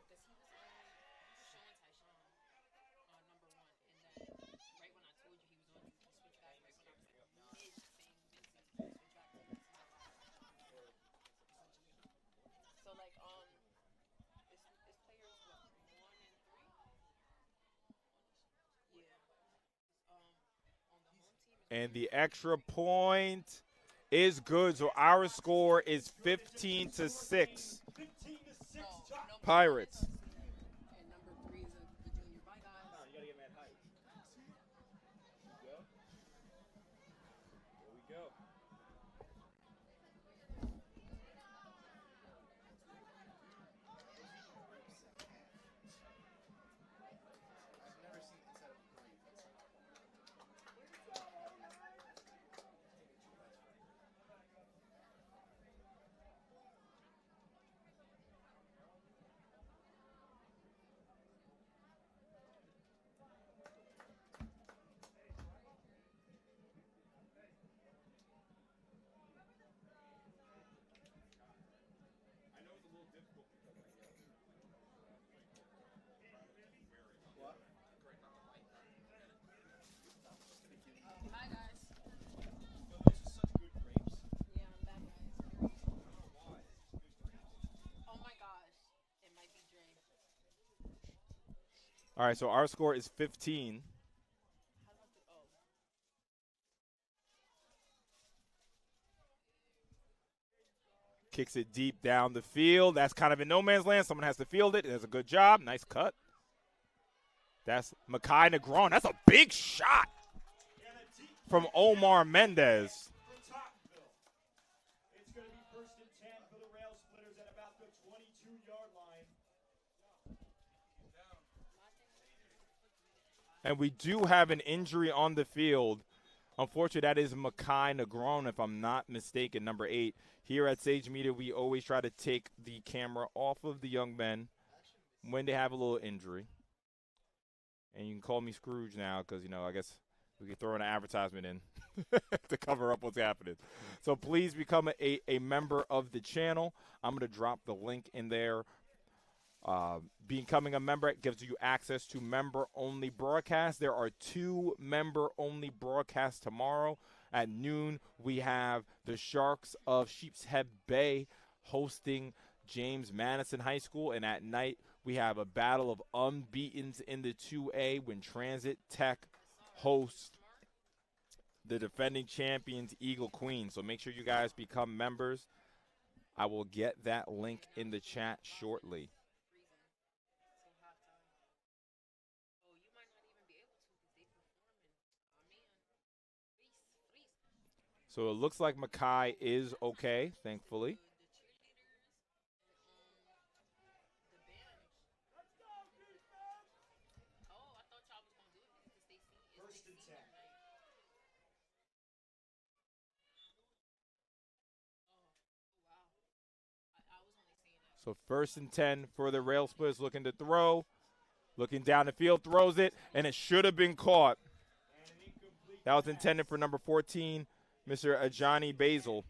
And the extra point is good. So our score is 15-6. Pirates. All right, so our score is 15. Kicks it deep down the field. That's kind of in no man's land. Someone has to field it. It does a good job. Nice cut. That's Makai Negron. That's a big shot from Omar Mendez. It's going to be first and 10 for the Rail Splitters at about the 22-yard line. And we do have an injury on the field. Unfortunately, that is Makai Negron, if I'm not mistaken, number 8. Here at Sage Media, we always try to take the camera off of the young men when they have a little injury. And you can call me Scrooge now because, you know, I guess we can throw an advertisement in to cover up what's happening. So please become a member of the channel. I'm going to drop the link in there. Becoming a member gives you access to member-only broadcasts. There are 2 member-only broadcasts tomorrow. At noon, we have the Sharks of Sheepshead Bay hosting James Madison High School. And at night, we have a battle of unbeatens in the 2A when Transit Tech hosts the defending champions Eagle Queen. So make sure you guys become members. I will get that link in the chat shortly. So it looks like Makai is okay, thankfully. First and 10. So first and 10 for the Rail Splitters, looking to throw. Looking down the field, throws it, and it should have been caught. That was intended for number 14, Mr. Ajani Basil.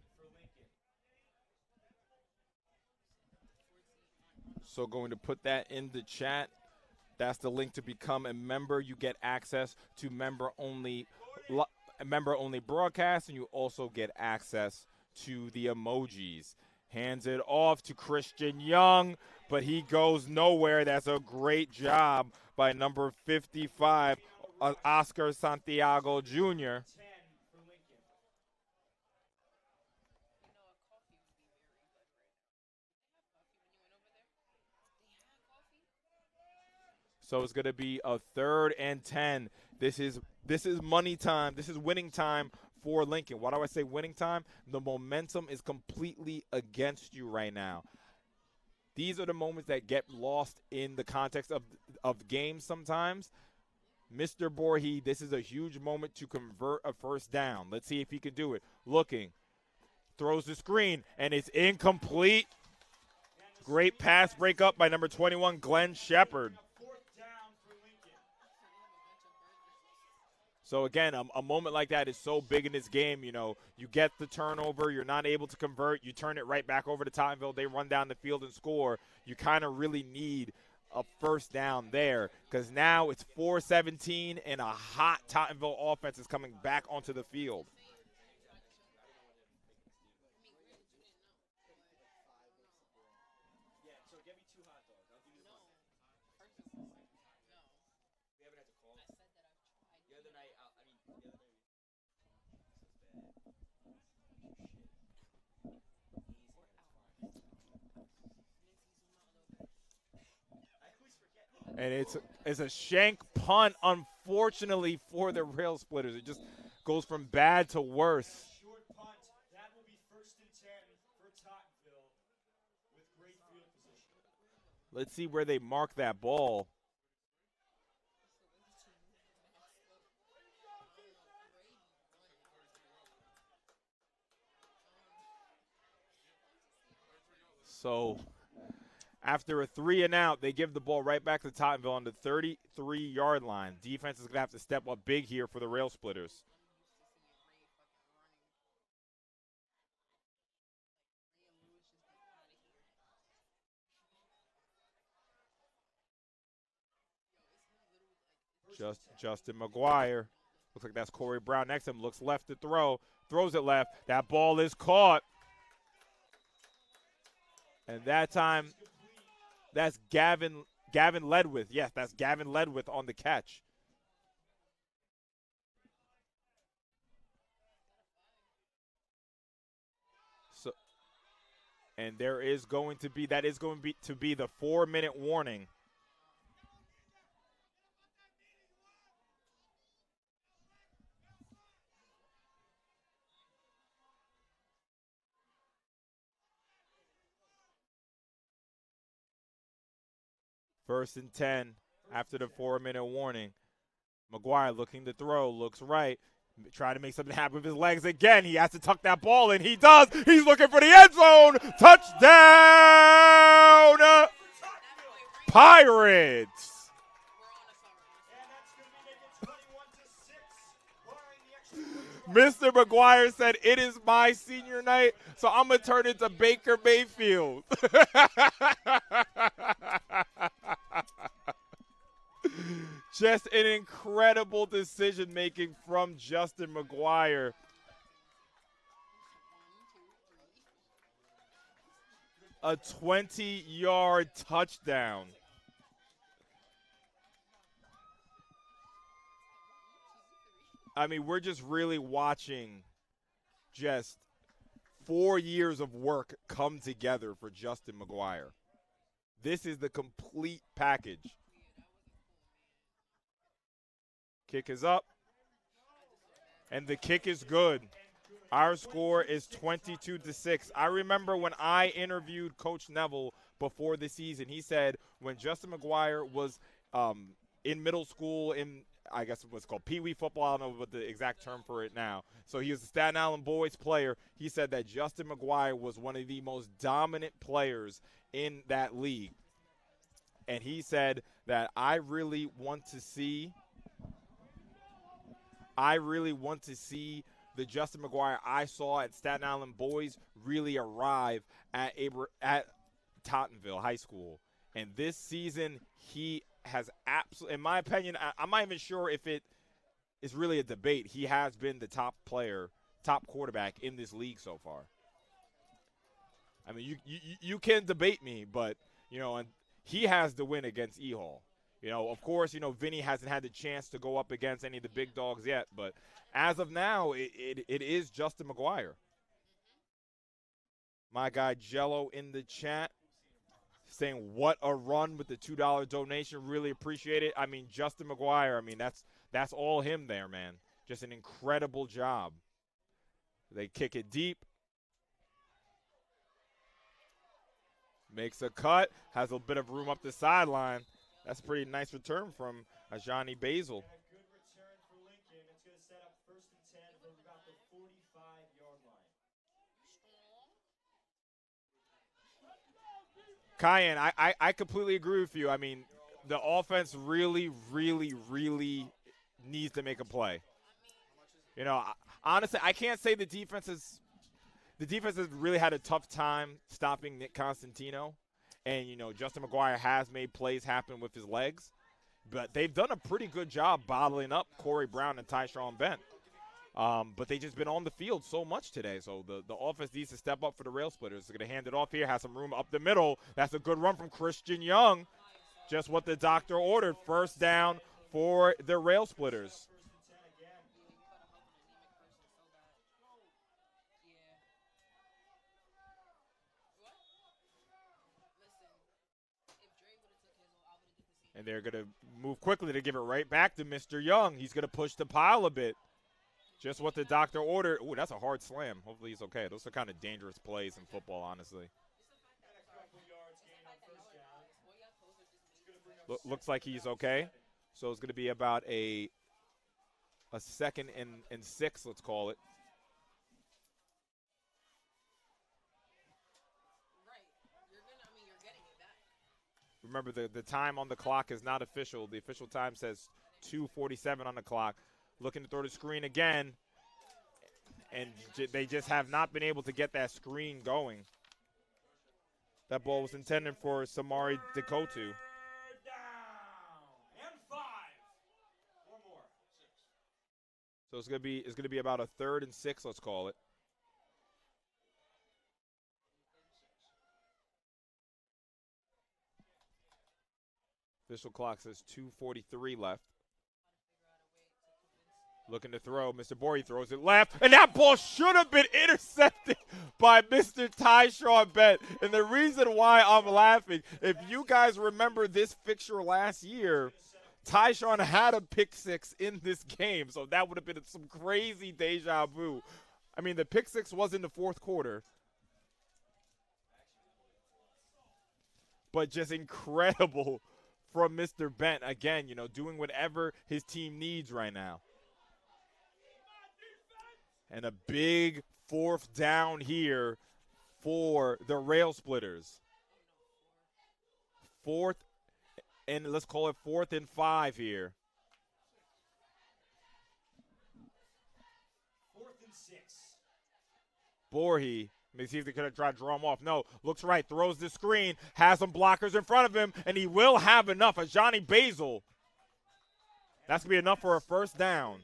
So going to put that in the chat. That's the link to become a member. You get access to member-only broadcasts, and you also get access to the emojis. Hands it off to Christian Young, but he goes nowhere. That's a great job by number 55, Oscar Santiago Jr. So it's going to be a 3rd and 10. This is money time. This is winning time for Lincoln. Why do I say winning time? The momentum is completely against you right now. These are the moments that get lost in the context of games sometimes. Mr. Borhe, this is a huge moment to convert a first down. Let's see if he can do it. Looking. Throws the screen, and it's incomplete. Great pass breakup by number 21, Glenn Shepard. So, again, a moment like that is so big in this game. You know, you get the turnover. You're not able to convert. You turn it right back over to Tottenville. They run down the field and score. You kind of really need a first down there because now it's 4-17 and a hot Tottenville offense is coming back onto the field. And it's a shank punt, unfortunately, for the Rail Splitters. It just goes from bad to worse. Short punt. That will be first and 10 for Tottenville with great field position. Let's see where they mark that ball. So after a 3 and out, they give the ball right back to Tottenville on the 33-yard line. Defense is going to have to step up big here for the Rail Splitters. Justin McGuire. Looks like that's Corey Brown next to him. Looks left to throw. Throws it left. That ball is caught. And that time, that's Gavin Gavin Ledwith. Yes, that's Gavin Ledwith on the catch. So, and there is going to be the 4-minute warning. First and 10 after the 4-minute warning. McGuire looking to throw, looks right, trying to make something happen with his legs again. He has to tuck that ball in. He does. He's looking for the end zone. Touchdown, Pirates. Mr. McGuire said, it is my senior night, so I'm going to turn into Baker Mayfield. Just an incredible decision-making from Justin McGuire. A 20-yard touchdown. I mean, we're just really watching just 4 years of work come together for Justin McGuire. This is the complete package. Kick is up, and the kick is good. Our score is 22-6. I remember when I interviewed Coach Neville before the season, he said when Justin McGuire was in middle school, in I guess it was called Pee Wee football, I don't know what the exact term for it now. So he was a Staten Island Boys player. He said that Justin McGuire was one of the most dominant players in that league. And he said that I really want to see the Justin McGuire I saw at Staten Island Boys really arrive at Tottenville High School. And this season, he has absolutely, in my opinion, I'm not even sure if it is really a debate. He has been the top quarterback in this league so far. I mean, you can debate me, but, and he has the win against E-Hall. Of course, Vinny hasn't had the chance to go up against any of the big dogs yet, but as of now, it is Justin McGuire. My guy Jello in the chat saying, what a run with the $2 donation. Really appreciate it. I mean, Justin McGuire, that's all him there, man. Just an incredible job. They kick it deep. Makes a cut. Has a bit of room up the sideline. That's a pretty nice return from Ajani Basil. Good return for Lincoln. It's going to set up first and 10 from about the 45-yard line. Cayenne, I completely agree with you. I mean, the offense really, really, really needs to make a play. Honestly, I can't say the defense has really had a tough time stopping Nick Constantino. And, Justin McGuire has made plays happen with his legs. But they've done a pretty good job bottling up Corey Brown and Tyshawn Bent. But they've just been on the field so much today. So the offense needs to step up for the rail splitters. They're going to hand it off here, has some room up the middle. That's a good run from Christian Young. Just what the doctor ordered. First down for the rail splitters. And they're going to move quickly to give it right back to Mr. Young. He's going to push the pile a bit. Just what the doctor ordered. Ooh, that's a hard slam. Hopefully he's okay. Those are kind of dangerous plays in football, honestly. Looks like he's okay. So it's going to be about a second and 6, let's call it. Remember, the time on the clock is not official. The official time says 2:47 on the clock. Looking to throw the screen again, and they just have not been able to get that screen going. That ball was intended for Samari Dekotu. So it's gonna be about a 3rd and 6, let's call it. Official clock says 2:43 left. Looking to throw. Mr. Borey throws it left. And that ball should have been intercepted by Mr. Tyshawn Bent. And the reason why I'm laughing, if you guys remember this fixture last year, Tyshawn had a pick six in this game. So that would have been some crazy deja vu. I mean, the pick six was in the fourth quarter. But just incredible from Mr. Bent. Again, doing whatever his team needs right now. And a big fourth down here for the Rail Splitters. Fourth, and let's call it 4th and 5 here. 4th and 6. Borhe, let me see if they could have tried to draw him off. No, looks right, throws the screen, has some blockers in front of him, and he will have enough. A Johnny Basil. That's going to be enough for a first down.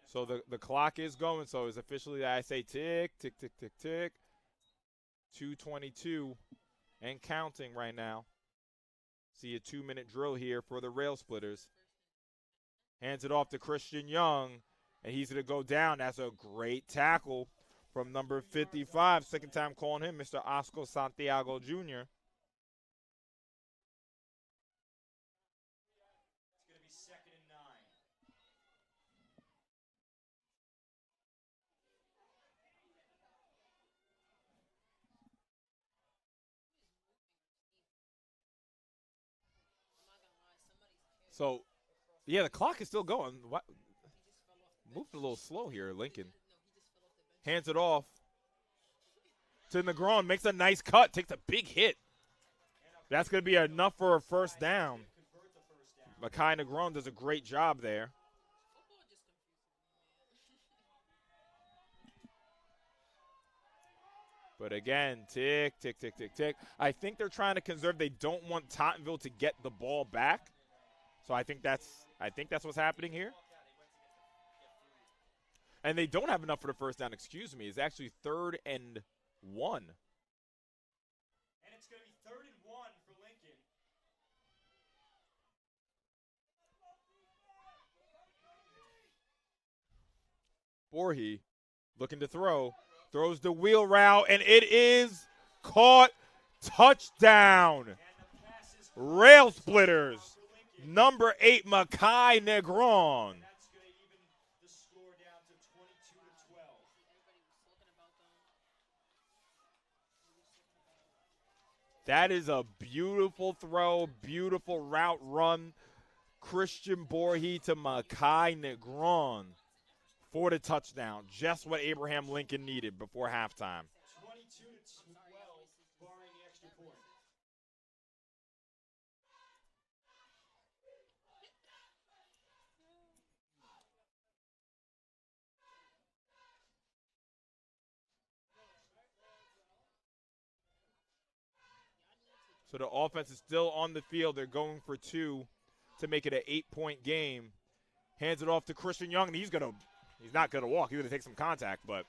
So the clock is going, so it's officially, I say, tick, tick, tick, tick, tick. 2:22 and counting right now. See a 2-minute drill here for the Rail Splitters. Hands it off to Christian Young, and he's going to go down. That's a great tackle from number 55. Second time calling him Mr. Oscar Santiago Jr. So, yeah, the clock is still going. What? Moved a little slow here, Lincoln. Hands it off to Negron. Makes a nice cut. Takes a big hit. That's going to be enough for a first down. Mekhi Negron does a great job there. But again, tick, tick, tick, tick, tick. I think they're trying to conserve. They don't want Tottenville to get the ball back. So I think that's what's happening here. And they don't have enough for the first down, excuse me. It's actually 3rd and 1. And it's going to be 3rd and 1 for Lincoln. Borhe looking to throw. Throws the wheel route, and it is caught. Touchdown. Rail Splitters. Number 8, Mekhi Negron. That's going to even the score down to 22-12. That is a beautiful throw, beautiful route run. Christian Borhe to Mekhi Negron for the touchdown. Just what Abraham Lincoln needed before halftime. 22-12, barring the extra point. So the offense is still on the field. They're going for 2 to make it an 8-point game. Hands it off to Christian Young, and he's not going to walk. He's going to take some contact, but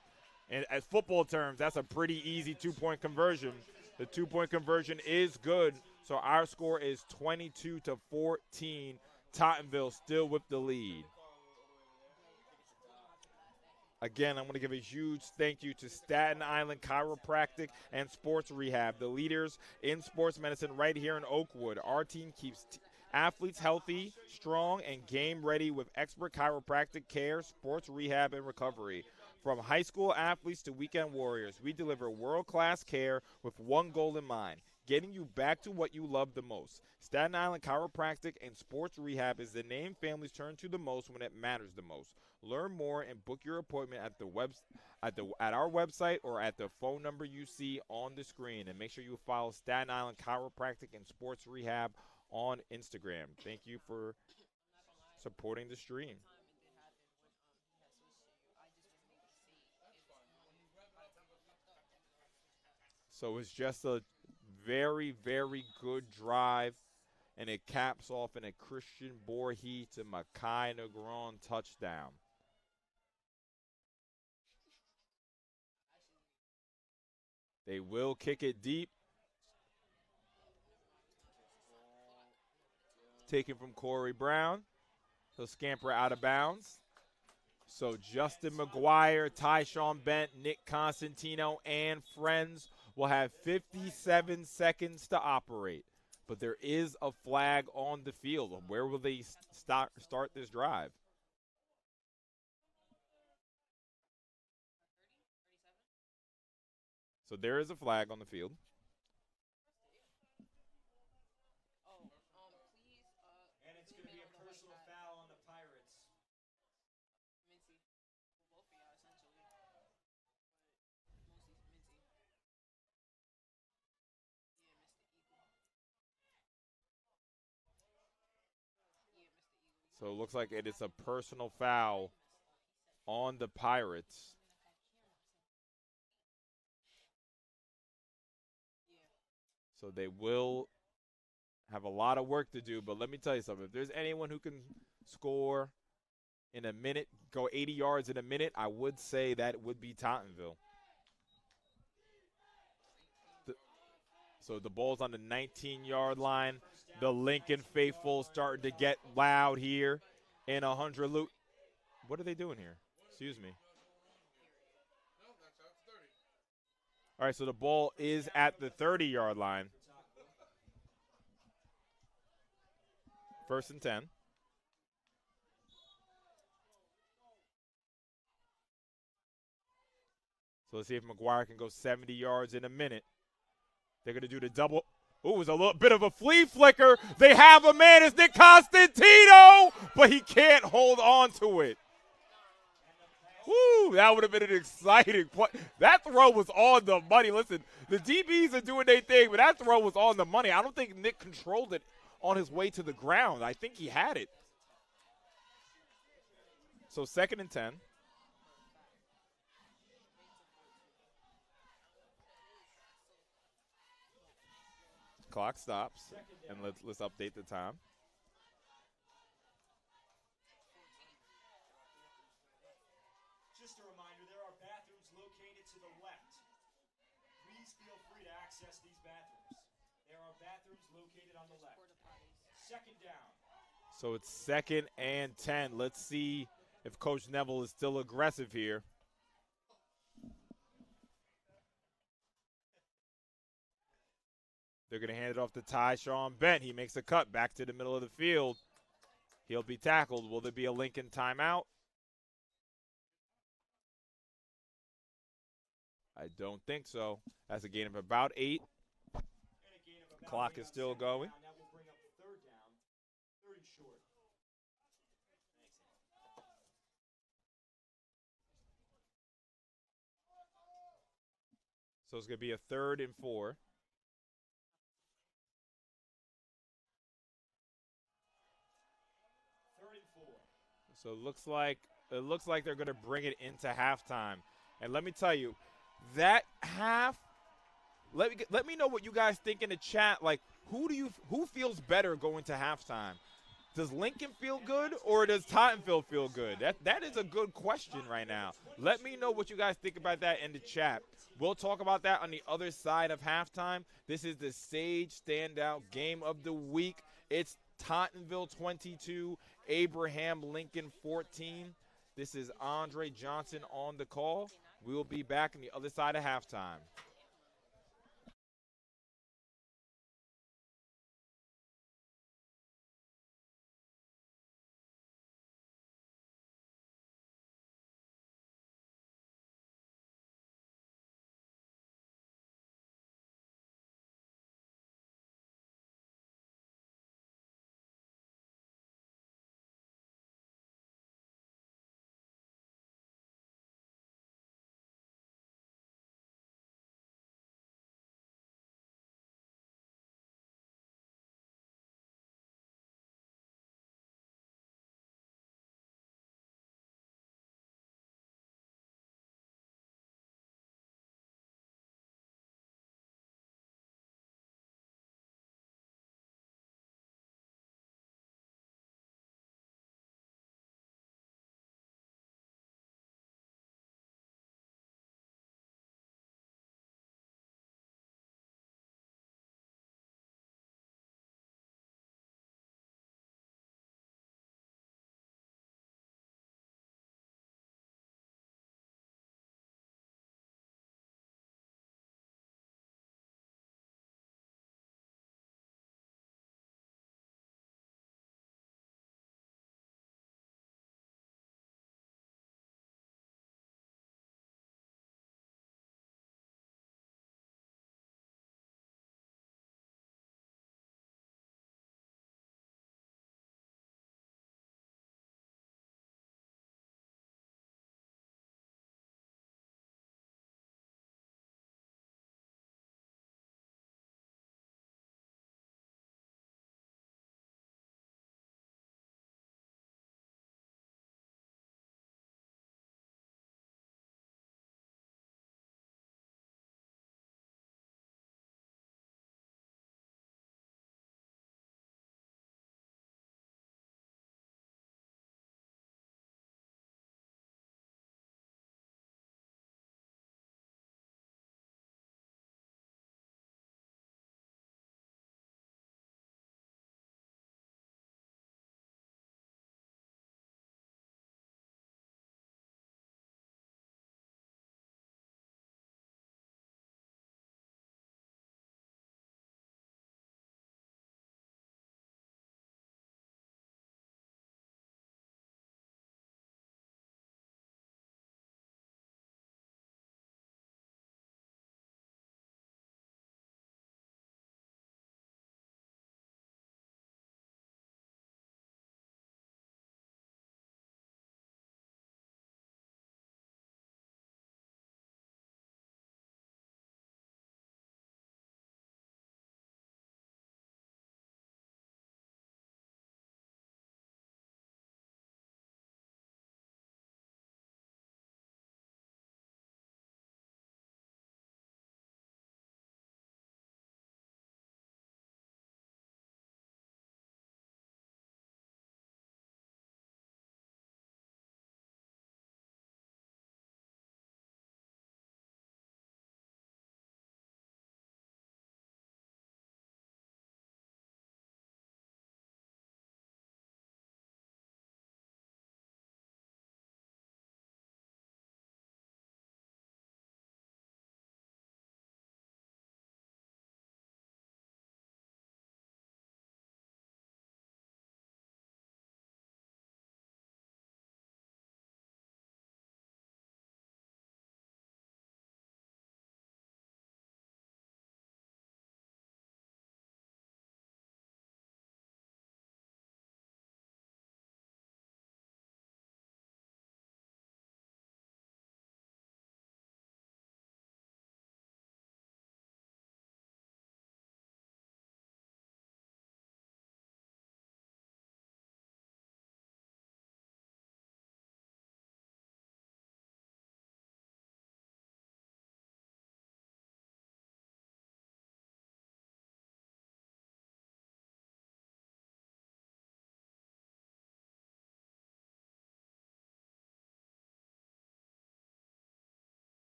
as football terms, that's a pretty easy 2-point conversion. The 2-point conversion is good, so our score is 22-14. Tottenville still with the lead. Again, I'm going to give a huge thank you to Staten Island Chiropractic and Sports Rehab, the leaders in sports medicine right here in Oakwood. Our team keeps athletes healthy, strong, and game ready with expert chiropractic care, sports rehab, and recovery. From high school athletes to weekend warriors, we deliver world-class care with one goal in mind: getting you back to what you love the most. Staten Island Chiropractic and Sports Rehab is the name families turn to the most when it matters the most. Learn more and book your appointment at our website or at the phone number you see on the screen. And make sure you follow Staten Island Chiropractic and Sports Rehab on Instagram. Thank you for supporting the stream. So it's just a very, very good drive, and it caps off in a Christian Borhe to Mekhi Negron touchdown. They will kick it deep. Taken from Corey Brown. He'll scamper out of bounds. So Justin McGuire, Tyshawn Bent, Nick Constantino, and friends will have 57 seconds to operate. But there is a flag on the field. Where will they start this drive? So there is a flag on the field. And it's going to be a personal foul on the Pirates. So it looks like it is a personal foul on the Pirates. So they will have a lot of work to do, but let me tell you something. If there's anyone who can score in a minute, go 80 yards in a minute, I would say that it would be Tottenville. So the ball's on the 19-yard line. The Lincoln faithful starting to get loud here in 100 loot. What are they doing here? Excuse me. All right, so the ball is at the 30-yard line. 1st and 10. So let's see if McGuire can go 70 yards in a minute. They're going to do the double. Ooh, it was a little bit of a flea flicker. They have a man. It's Nick Constantino, but he can't hold on to it. Woo, that would have been an exciting play. That throw was on the money. Listen, the DBs are doing their thing, but that throw was on the money. I don't think Nick controlled it on his way to the ground. I think he had it. So 2nd and 10. Clock stops, and let's update the time. Just a reminder, there are bathrooms located to the left. Please feel free to access these bathrooms. There are bathrooms located on the left. 2nd down. So it's 2nd and 10. Let's see if Coach Neville is still aggressive here. They're going to hand it off to Tyshawn Bent. He makes a cut back to the middle of the field. He'll be tackled. Will there be a Lincoln timeout? I don't think so. That's a gain of about 8. Clock is still going. That will bring up 3rd down. 3rd and short. So it's going to be a 3rd and 4. So it looks like they're going to bring it into halftime. And let me tell you, that half. Let me know what you guys think in the chat. Like, who feels better going to halftime? Does Lincoln feel good or does Tottenville feel good? That is a good question right now. Let me know what you guys think about that in the chat. We'll talk about that on the other side of halftime. This is the Sage Standout Game of the Week. It's Tottenville 22, Abraham Lincoln 14. This is Andre Johnson on the call. We will be back on the other side of halftime.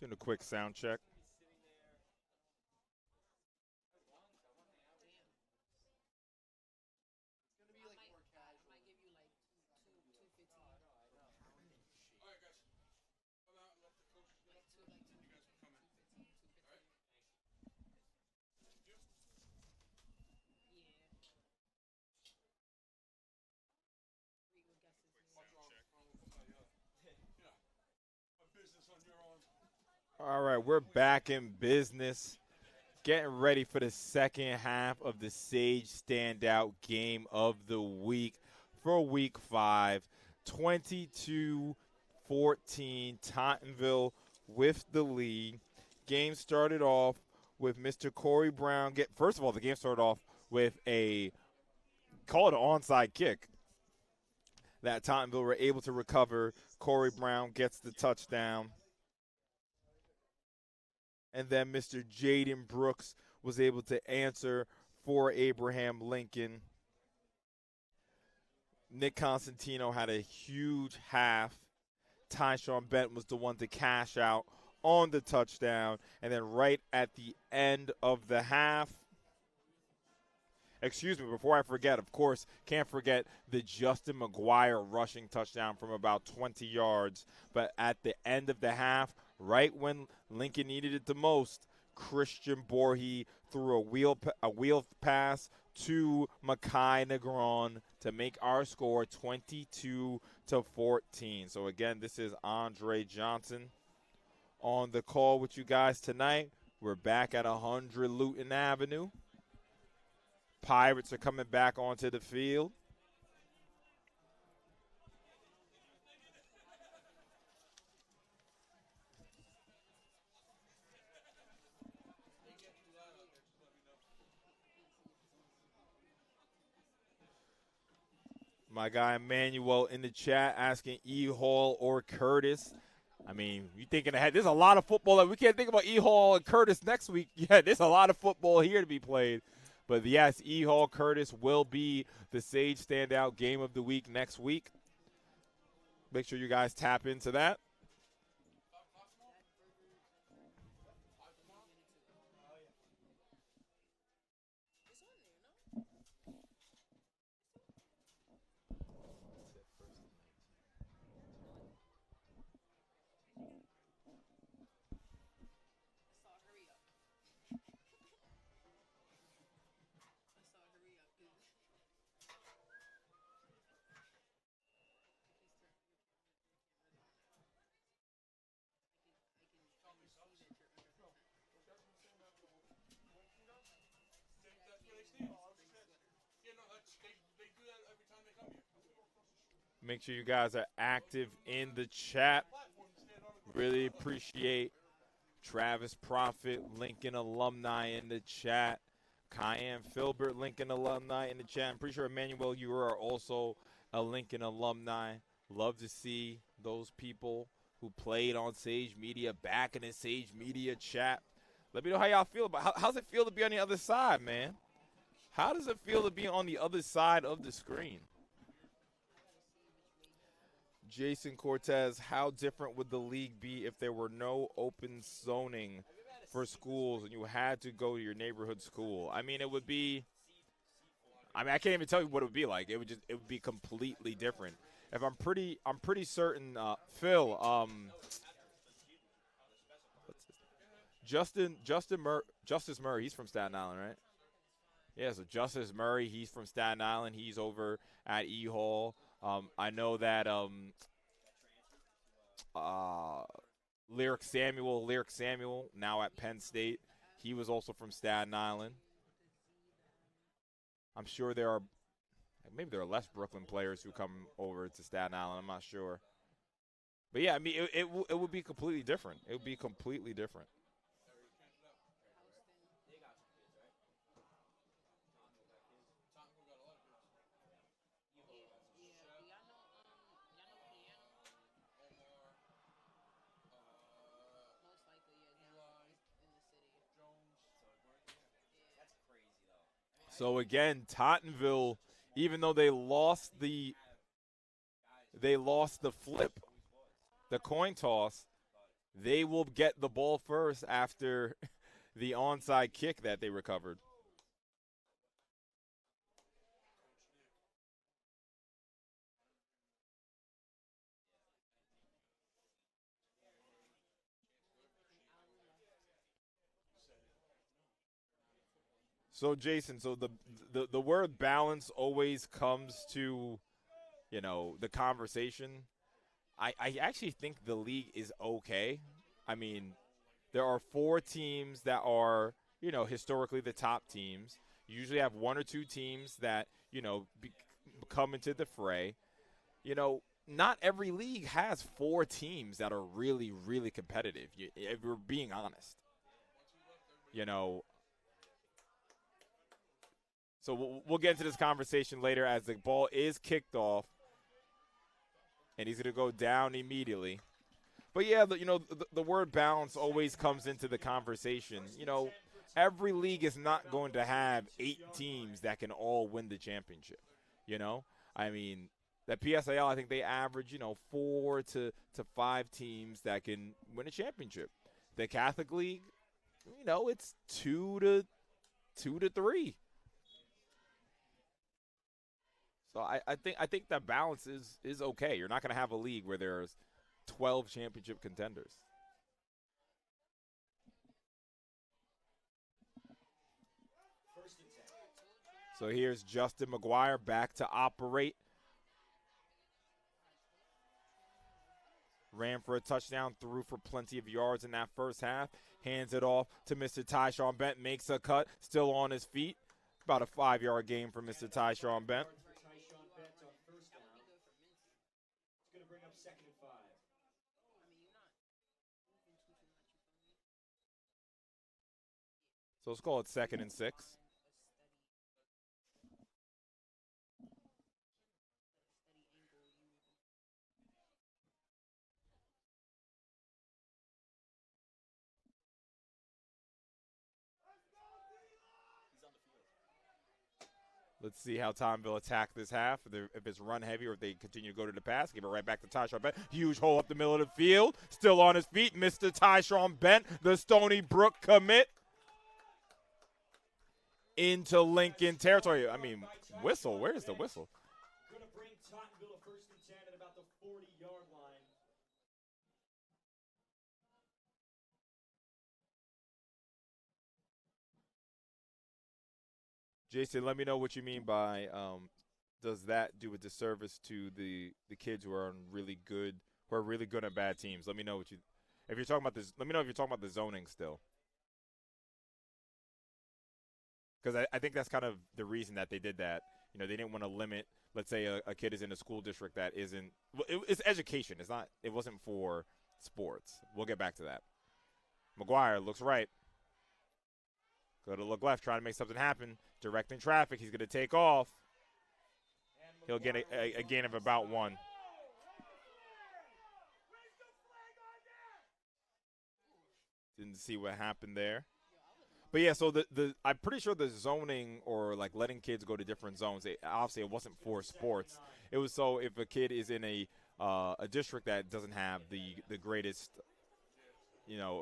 Doing a quick sound check. All right, we're back in business. Getting ready for the second half of the Sage Standout game of the week for week 5. 22-14, Tottenville with the lead. Game started off with Mr. Corey Brown. First of all, the game started off with call it an onside kick that Tottenville were able to recover. Corey Brown gets the touchdown. And then Mr. Jaden Brooks was able to answer for Abraham Lincoln. Nick Constantino had a huge half. Tyshawn Benton was the one to cash out on the touchdown. And then right at the end of the half, before I forget, of course, can't forget the Justin McGuire rushing touchdown from about 20 yards. But at the end of the half, right when Lincoln needed it the most, Christian Borhe threw a wheel pass to Mekhi Negron to make our score 22-14. So again, this is Andre Johnson on the call with you guys tonight. We're back at 100 Luton Avenue. Pirates are coming back onto the field. My guy Emmanuel in the chat asking E. Hall or Curtis. I mean, you thinking ahead. There's a lot of football that we can't think about E. Hall and Curtis next week. Yeah, there's a lot of football here to be played. But yes, E. Hall Curtis will be the Sage Standout game of the week next week. Make sure you guys tap into that. Make sure you guys are active in the chat. Really appreciate Travis Profit, Lincoln alumni in the chat. Cayenne Filbert, Lincoln alumni in the chat. I'm pretty sure, Emmanuel, you are also a Lincoln alumni. Love to see those people who played on Sage Media back in the Sage Media chat. Let me know how y'all feel about how's it feel to be on the other side, man? How does it feel to be on the other side of the screen? Jason Cortez, how different would the league be if there were no open zoning for schools and you had to go to your neighborhood school? I mean, it would be – I can't even tell you what it would be like. It would be completely different. If I'm pretty certain, Phil, Justice Murray, he's from Staten Island, right? Yeah, so Justice Murray, he's from Staten Island. He's over at E Hall. I know that Lyric Samuel, now at Penn State, he was also from Staten Island. I'm sure there are less Brooklyn players who come over to Staten Island. I'm not sure. But yeah, I mean, it would be completely different. It would be completely different. So again, Tottenville, even though they lost the flip, the coin toss, They will get the ball first after the onside kick that they recovered. So Jason, so the word balance always comes to, the conversation. I actually think the league is okay. I mean, there are four teams that are, historically the top teams. You usually have one or two teams that, come into the fray. Not every league has four teams that are really, really competitive, if we're being honest. You know, so we'll get into this conversation later as the ball is kicked off, and he's going to go down immediately. But yeah, the word balance always comes into the conversation. Every league is not going to have 8 teams that can all win the championship. I mean, that PSAL, I think they average, 4 to 5 teams that can win a championship. The Catholic League, it's 2 to 3. So I think that balance is okay. You're not going to have a league where there's 12 championship contenders. So here's Justin McGuire back to operate. Ran for a touchdown, threw for plenty of yards in that first half. Hands it off to Mr. Tyshawn Bent. Makes a cut, still on his feet. About a 5-yard gain for Mr. Tyshawn Bent. It's going to bring up 2nd and 5. So let's call it 2nd and 6. Let's see how Tottenville attack this half. If it's run heavy or if they continue to go to the pass. Give it right back to Tyshawn Bent. Huge hole up the middle of the field. Still on his feet. Mr. Tyshawn Bent, the Stony Brook commit. Into Lincoln territory. I mean, whistle. Where's the whistle? Going to bring Tottenville to 1st and 10 at about the 40-yard line. Jason, let me know what you mean by does that do a disservice to the kids who are really good at bad teams? Let me know if you're talking about this. Let me know if you're talking about the zoning still, because I think that's kind of the reason that they did that. They didn't want to limit. Let's say a kid is in a school district that isn't. It's education. It's not. It wasn't for sports. We'll get back to that. McGuire looks right. Go to look left, trying to make something happen. Directing traffic. He's going to take off. He'll get a gain of about 1. Didn't see what happened there. But yeah, so I'm pretty sure the zoning or like letting kids go to different zones, obviously it wasn't for sports. It was so if a kid is in a district that doesn't have the greatest,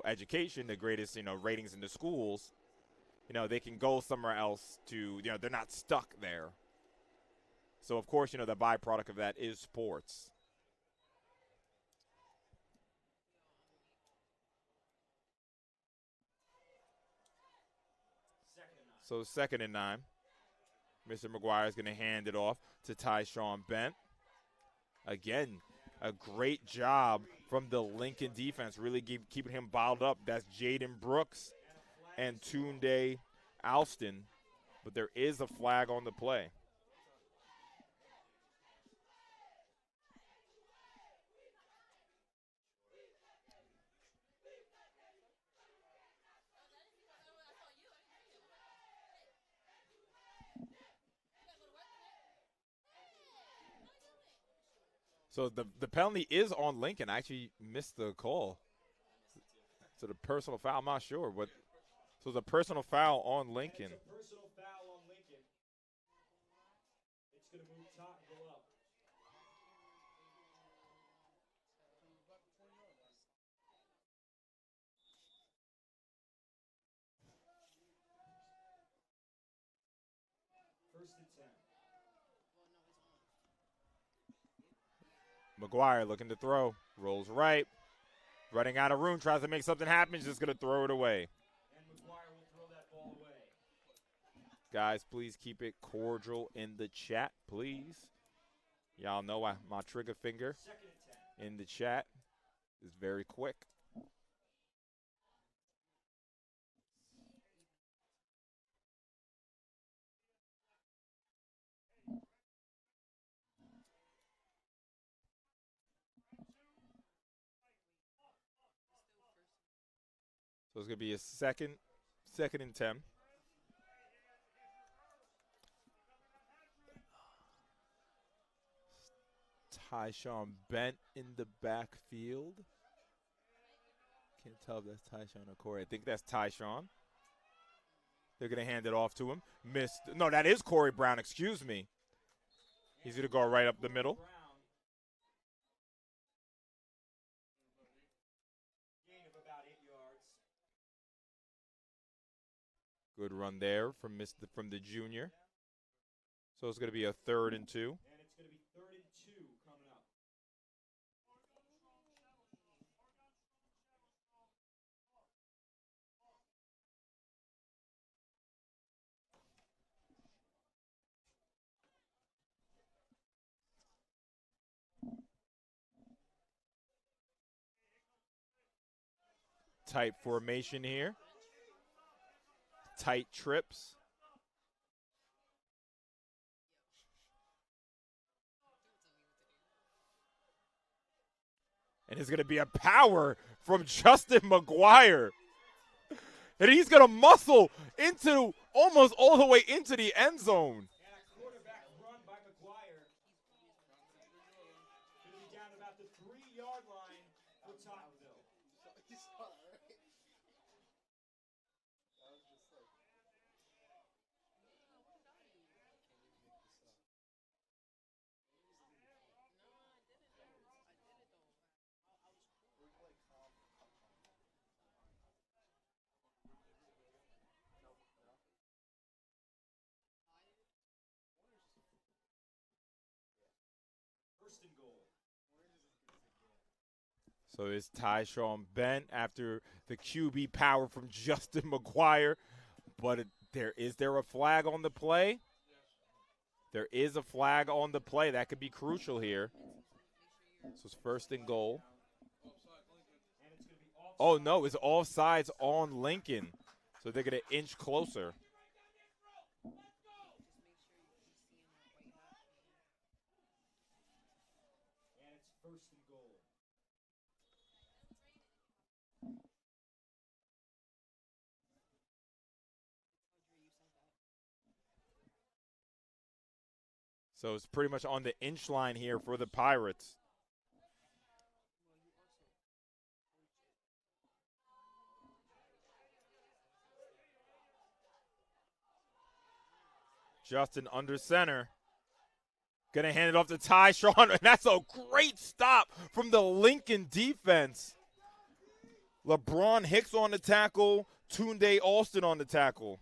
education, the greatest, ratings in the schools, they can go somewhere else to, they're not stuck there. So, of course, the byproduct of that is sports. So, 2nd and 9. Mr. McGuire is going to hand it off to Tyshawn Bent. Again, a great job from the Lincoln defense, really keeping him bottled up. That's Jaden Brooks and Tunde Alston. But there is a flag on the play. So the penalty is on Lincoln. I actually missed the call. So the personal foul, I'm not sure. So the personal foul on Lincoln. It's a personal foul on Lincoln. It's going to move Tottenville up. First and 10. McGuire looking to throw. Rolls right. Running out of room. Tries to make something happen. He's just going to throw it away. And McGuire will throw that ball away. Guys, please keep it cordial in the chat, please. Y'all know my trigger finger Second and 10. in the chat is very quick. So it's going to be a second and 10. Tyshawn Bent in the backfield. Can't tell if that's Tyshawn or Corey. I think that's Tyshawn. They're going to hand it off to him. Missed. No, that is Corey Brown. Excuse me. He's going to go right up the middle. Gain of about 8 yards. Good run there from the junior. So it's going to be a 3rd and 2. And it's going to be 3rd and 2 coming up. Tight formation here. Tight trips. And it's going to be a power from Justin McGuire. And he's going to muscle into almost all the way into the end zone. And a quarterback run by McGuire. Going to be down about the 3-yard line for Tottenville. First and goal. So it's Tyshawn Bent after the QB power from Justin McGuire. But is there a flag on the play? There is a flag on the play. That could be crucial here. So it's 1st and goal. Oh, no, it's offsides on Lincoln. So they're going to inch closer. And it's 1st and goal. So it's pretty much on the inch line here for the Pirates. Justin under center. Going to hand it off to Tyshawn, and that's a great stop from the Lincoln defense. LeBron Hicks on the tackle, Tunde Alston on the tackle.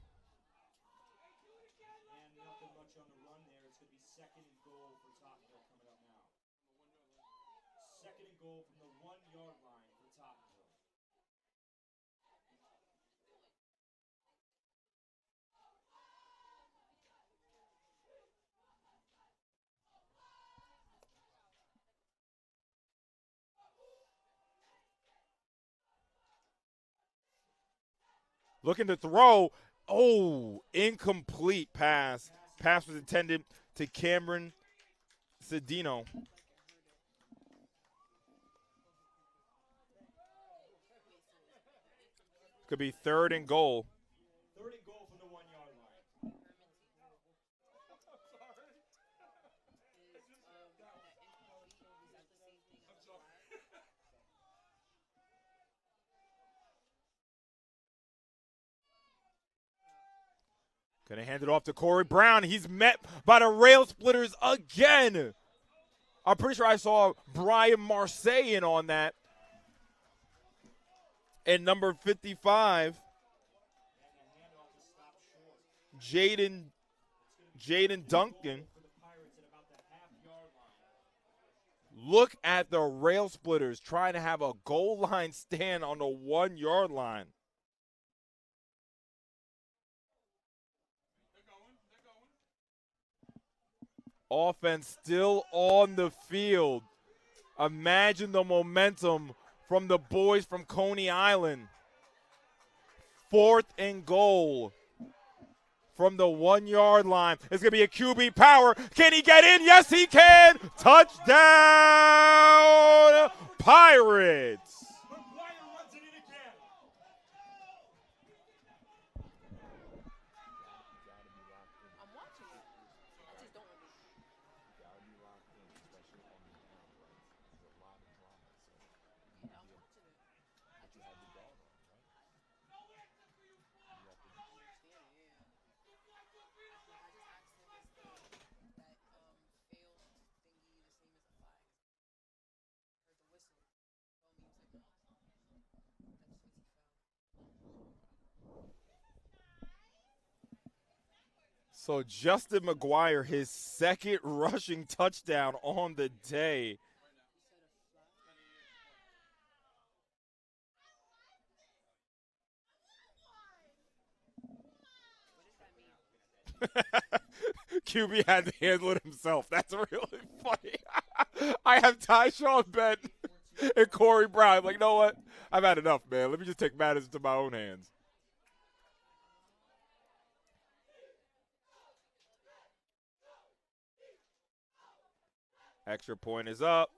And nothing much on the run there. It's going to be 2nd and goal for Tottenville coming up now. 2nd and goal from the 1-yard line for Tottenville. Looking to throw. Oh, incomplete pass. Pass was intended to Cameron Cedino. Could be 3rd and goal. 3rd and goal from the 1-yard line. Gonna hand it off to Corey Brown. He's met by the rail splitters again. I'm pretty sure I saw Brian Marseille in on that. And number 55, Jaden Duncan. For the Pirates at about the half-yard line. Look at the rail splitters trying to have a goal line stand on the 1 yard line. Offense still on the field. Imagine the momentum from the boys from Coney Island. 4th and goal from the 1 yard line. It's going to be a QB power. Can he get in? Yes, he can. Touchdown, Pirates. McGuire runs it in again. I'm watching it. I just don't understand. Yeah, I'm watching it. I just So Justin McGuire, his 2nd rushing touchdown on the day. QB had to handle it himself. That's really funny. I have Tyshawn Bent and Corey Brown. I'm like, you know what? I've had enough, man. Let me just take matters into my own hands. Extra point is up,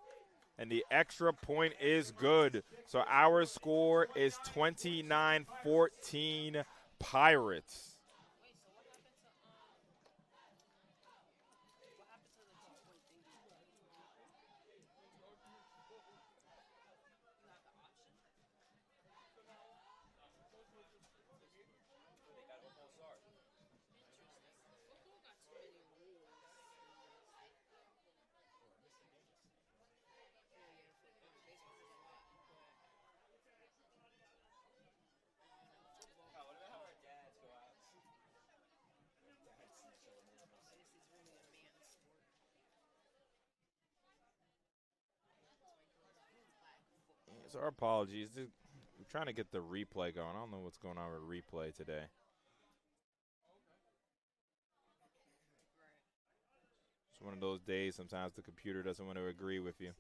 and the extra point is good. So our score is 29-14 Pirates. So our apologies. We're trying to get the replay going. I don't know what's going on with replay today. It's one of those days sometimes the computer doesn't want to agree with you.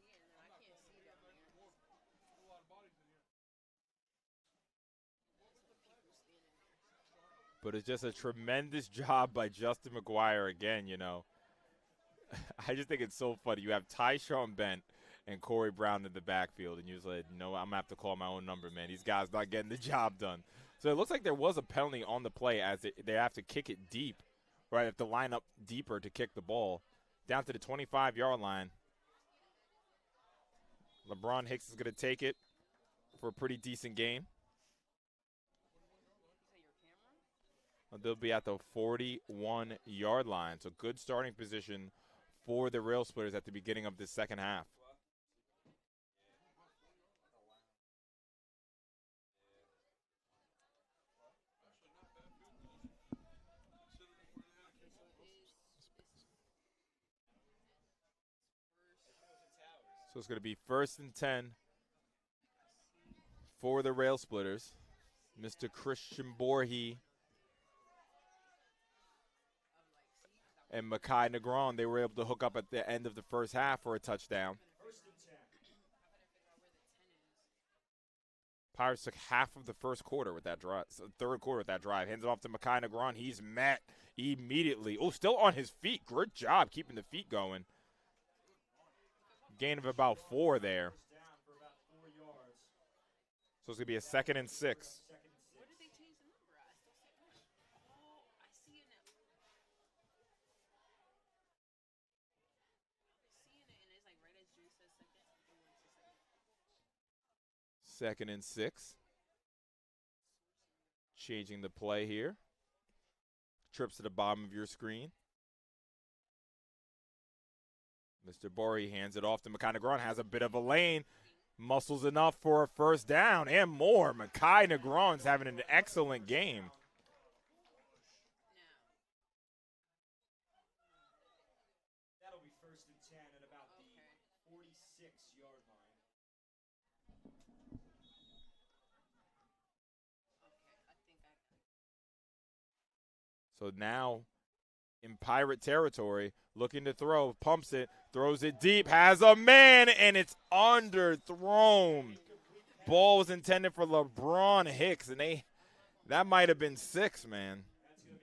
But it's just a tremendous job by Justin McGuire again, you know. I just think it's so funny. You have Tyshawn Bent and Corey Brown in the backfield, and you're just like, no, I'm going to have to call my own number, man. These guys not getting the job done. So it looks like there was a penalty on the play as they have to kick it deep, right? They have to line up deeper to kick the ball down to the 25-yard line. LeBron Hicks is going to take it for a pretty decent game. They'll be at the 41-yard line. So good starting position for the Rail Splitters at the beginning of the second half. So it's going to be 1st and 10 for the Rail Splitters. Mr. Christian Borhe and Mekhi Negron, they were able to hook up at the end of the first half for a touchdown. 1st and 10. Pirates took half of the first quarter with that drive, so third quarter with that drive. Hands it off to Mekhi Negron. He's met immediately. Oh, still on his feet. Good job keeping the feet going. Gain of about 4 there. Down for about 4 yards. So it's going to be a 2nd and 6. 2nd and 6. What did they change the number? I still see it. Oh, I see it now. Seeing it, and it's like right as Drew says second. 2nd and 6. Changing the play here. Trips to the bottom of your screen. Mr. Borhe hands it off to Mekhi Negron. Has a bit of a lane. Muscles enough for a first down and more. Mekhi Negron's having an excellent game. So now in Pirate territory, looking to throw, pumps it, throws it deep, has a man, and it's underthrown. Ball was intended for LeBron Hicks, and that might have been 6, man.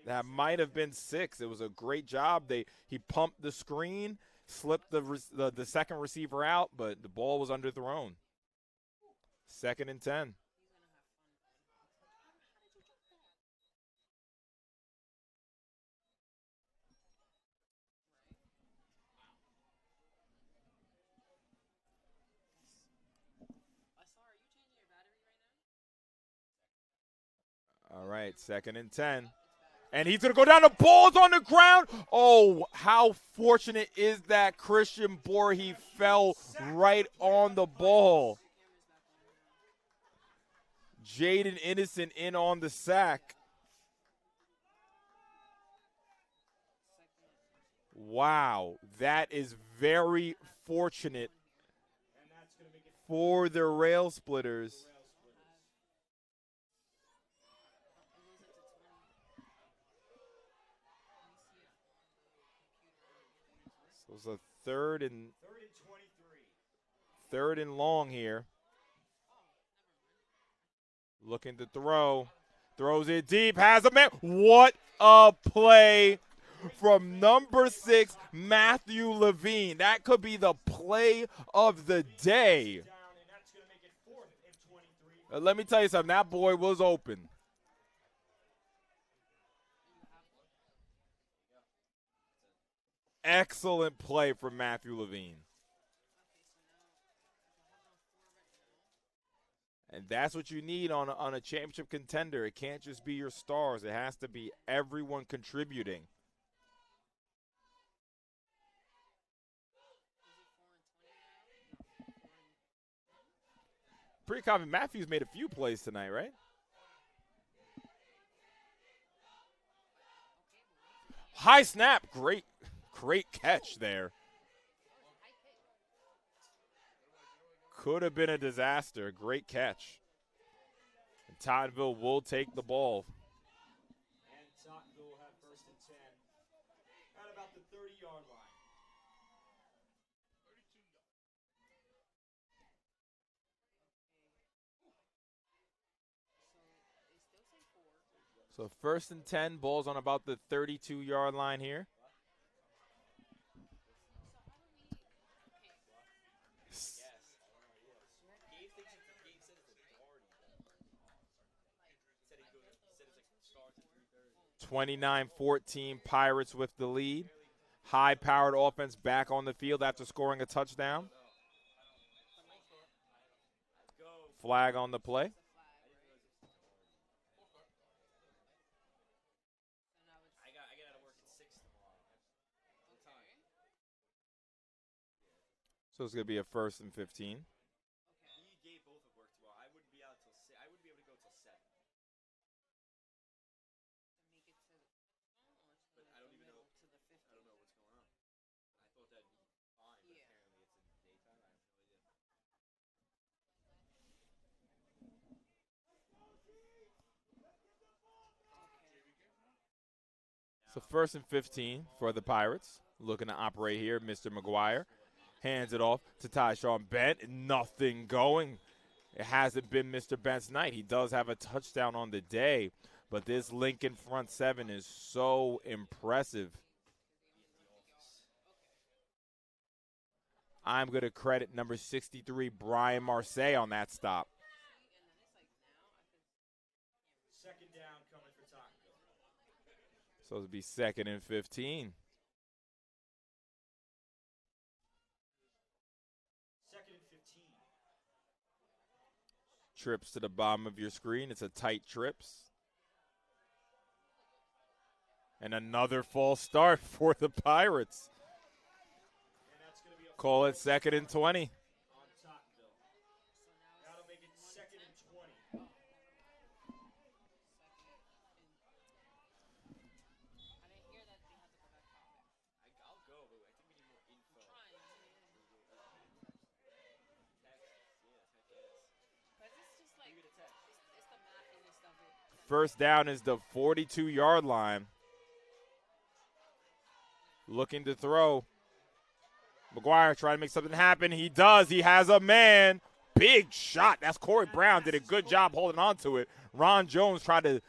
That might have been 6. It was a great job. He pumped the screen, slipped the second receiver out, but the ball was underthrown. 2nd and 10. All right, 2nd and 10. And he's going to go down. The ball's on the ground. Oh, how fortunate is that Christian Bohr? He fell right on the ball. Jaden Innocent in on the sack. Wow, that is very fortunate for the Rail Splitters. So it's a third and 3rd and long here. Looking to throw. Throws it deep. Has a man. What a play from number 6, Matthew Levine. That could be the play of the day. Let me tell you something. That boy was open. Excellent play from Matthew Levine. And that's what you need on a championship contender. It can't just be your stars. It has to be everyone contributing. Pretty confident Matthews made a few plays tonight, right? High snap. Great catch there. Could have been a disaster. Great catch. And Tottenville will take the ball. And Tottenville will have 1st and 10 at about the 30-yard line. So 1st and 10, ball's on about the 32-yard line here. Yes. 29-14, Pirates with the lead. High-powered offense back on the field after scoring a touchdown. Flag on the play. So it's going to be a 1st and 15. He gave both of work tomorrow. I wouldn't be out till 6. I wouldn't be able to go till 7. But I don't even know. I don't know what's going on. I thought that'd be fine, but apparently it's in the daytime. I have no idea. So 1st and 15 for the Pirates. Looking to operate here, Mr. McGuire. Hands it off to Tyshawn Bent. Nothing going. It hasn't been Mr. Bent's night. He does have a touchdown on the day, but this Lincoln front 7 is so impressive. I'm going to credit number 63, Brian Marseille, on that stop. 2nd down coming for Tottenville. So it'll be 2nd and 15. 2nd and 15. Trips to the bottom of your screen. It's a tight trips. And another false start for the Pirates. And that's going to be a Call it 2nd and 20. on Tottenville. That'll make it 2nd and 20. I'll go, but I think we need more info. First down is the 42-yard line. looking to throw. McGuire trying to make something happen. He does. He has a man. Big shot. That's Corey Brown. Did a good job holding on to it. Ron Jones tried to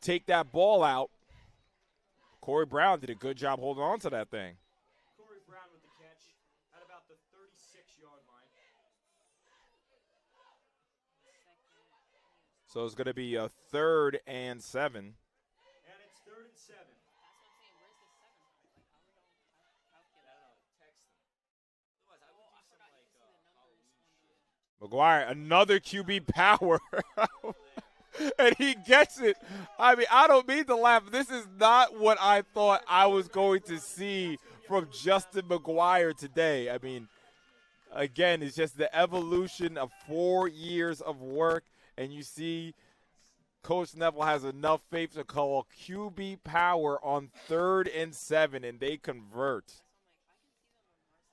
take that ball out. Corey Brown did a good job holding on to that thing. Corey Brown with the catch at about the 36-yard line. So it's going to be a 3rd and 7. And it's 3rd and 7. McGuire, another QB power. And he gets it. I mean, I don't mean to laugh. This is not what I thought I was going to see from Justin McGuire today. I mean, again, it's just the evolution of 4 years of work. And you see Coach Neville has enough faith to call QB power on 3rd and 7, and they convert.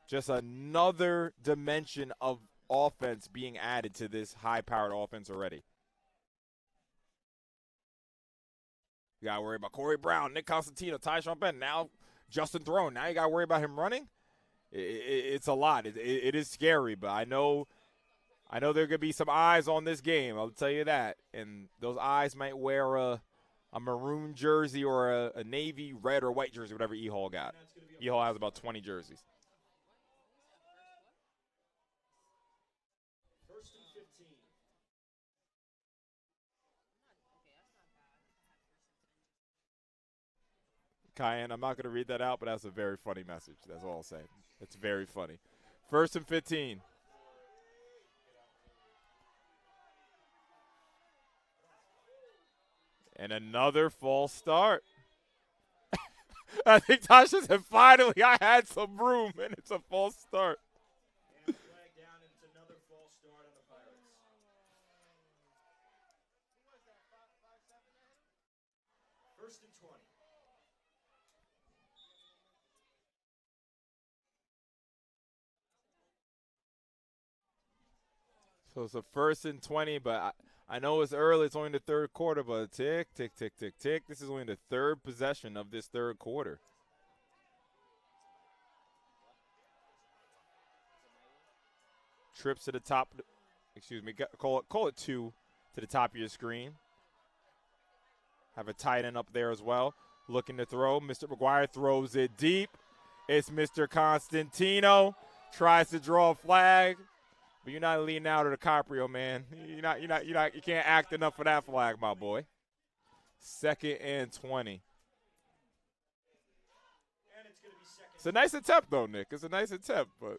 Just another dimension of offense being added to this high-powered offense already. You got to worry about Corey Brown, Nick Constantino, Tyshawn Bennett, now Justin Throne. Now you got to worry about him running. It's a lot. It is scary, but I know there are going to be some eyes on this game. I'll tell you that. And those eyes might wear a maroon jersey or a navy, red, or white jersey, whatever E-Hall got. E-Hall has about 20 jerseys. Cayenne, I'm not going to read that out, but that's a very funny message. That's all I'll say. It's very funny. 1st and 15. And another false start. I think Tasha said, finally, I had some room, and it's a false start. And flag down, and it's another false start on the Pirates. 1st and 20. So it's a 1st and 20, but I know it's early. It's only the 3rd quarter, but tick, tick, tick, tick, tick. This is only the 3rd possession of this 3rd quarter. Trips to the top. Excuse me. Call it 2 to the top of your screen. Have a tight end up there as well. Looking to throw. Mr. McGuire throws it deep. It's Mr. Constantino. Tries to draw a flag. But you're not Leonardo DiCaprio, man. You can't act enough for that flag, my boy. 2nd and 20. And it's going to be 2nd. It's a nice attempt, though, Nick. It's a nice attempt, but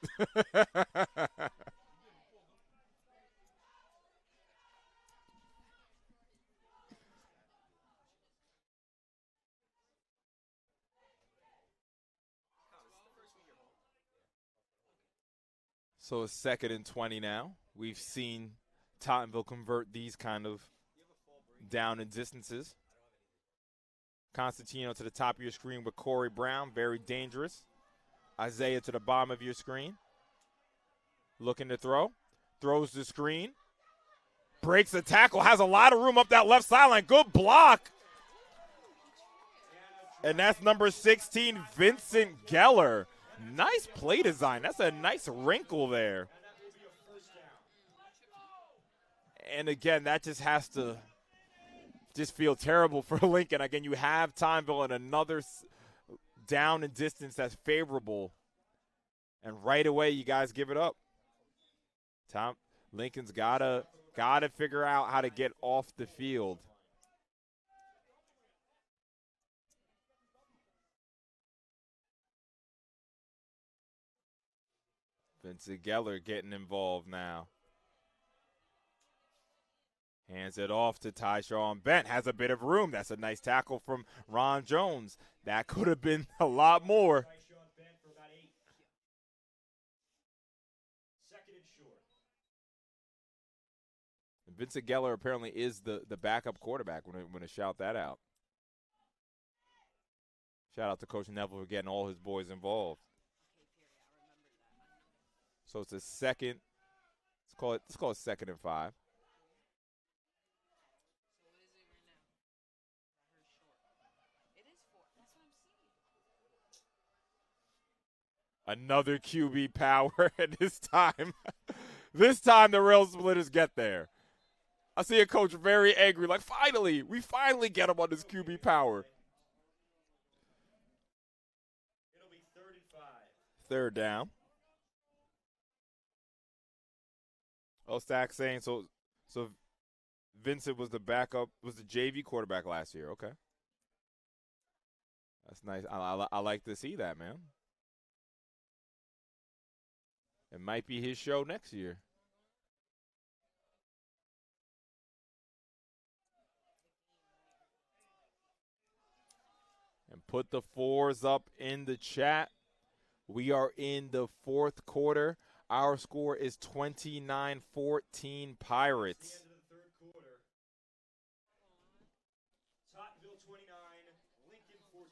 so it's 2nd and 20 now. We've seen Tottenville convert these kind of down and distances. Constantino to the top of your screen with Corey Brown, very dangerous. Isaiah to the bottom of your screen. Looking to throw. Throws the screen. Breaks the tackle, has a lot of room up that left sideline. Good block. And that's number 16, Vincent Geller. Nice play design. That's a nice wrinkle there. And again, that just has to just feel terrible for Lincoln. Again, you have Tottenville in another down and distance that's favorable. And right away, you guys give it up. Lincoln's gotta figure out how to get off the field. Vincent Geller getting involved now. Hands it off to Tyshawn Bent. Has a bit of room. That's a nice tackle from Ron Jones. That could have been a lot more. Tyshawn Bent for about 8. 2nd and short. Vincent Geller apparently is the backup quarterback. We're going to shout that out. Shout out to Coach Neville for getting all his boys involved. So it's a 2nd. Let's call it 2nd and 5. Another QB power, and this time the rail splitters get there. I see a coach very angry, like, we finally get him on this QB power. It'll be 3rd and 5. Third down. Oh, Stack saying so Vincent was the JV quarterback last year. Okay. That's nice. I like to see that, man. It might be his show next year. And put the 4s up in the chat. We are in the fourth quarter. Our score is 29-14 Pirates. At the end of the 3rd quarter. Tottenville 29, Lincoln 14.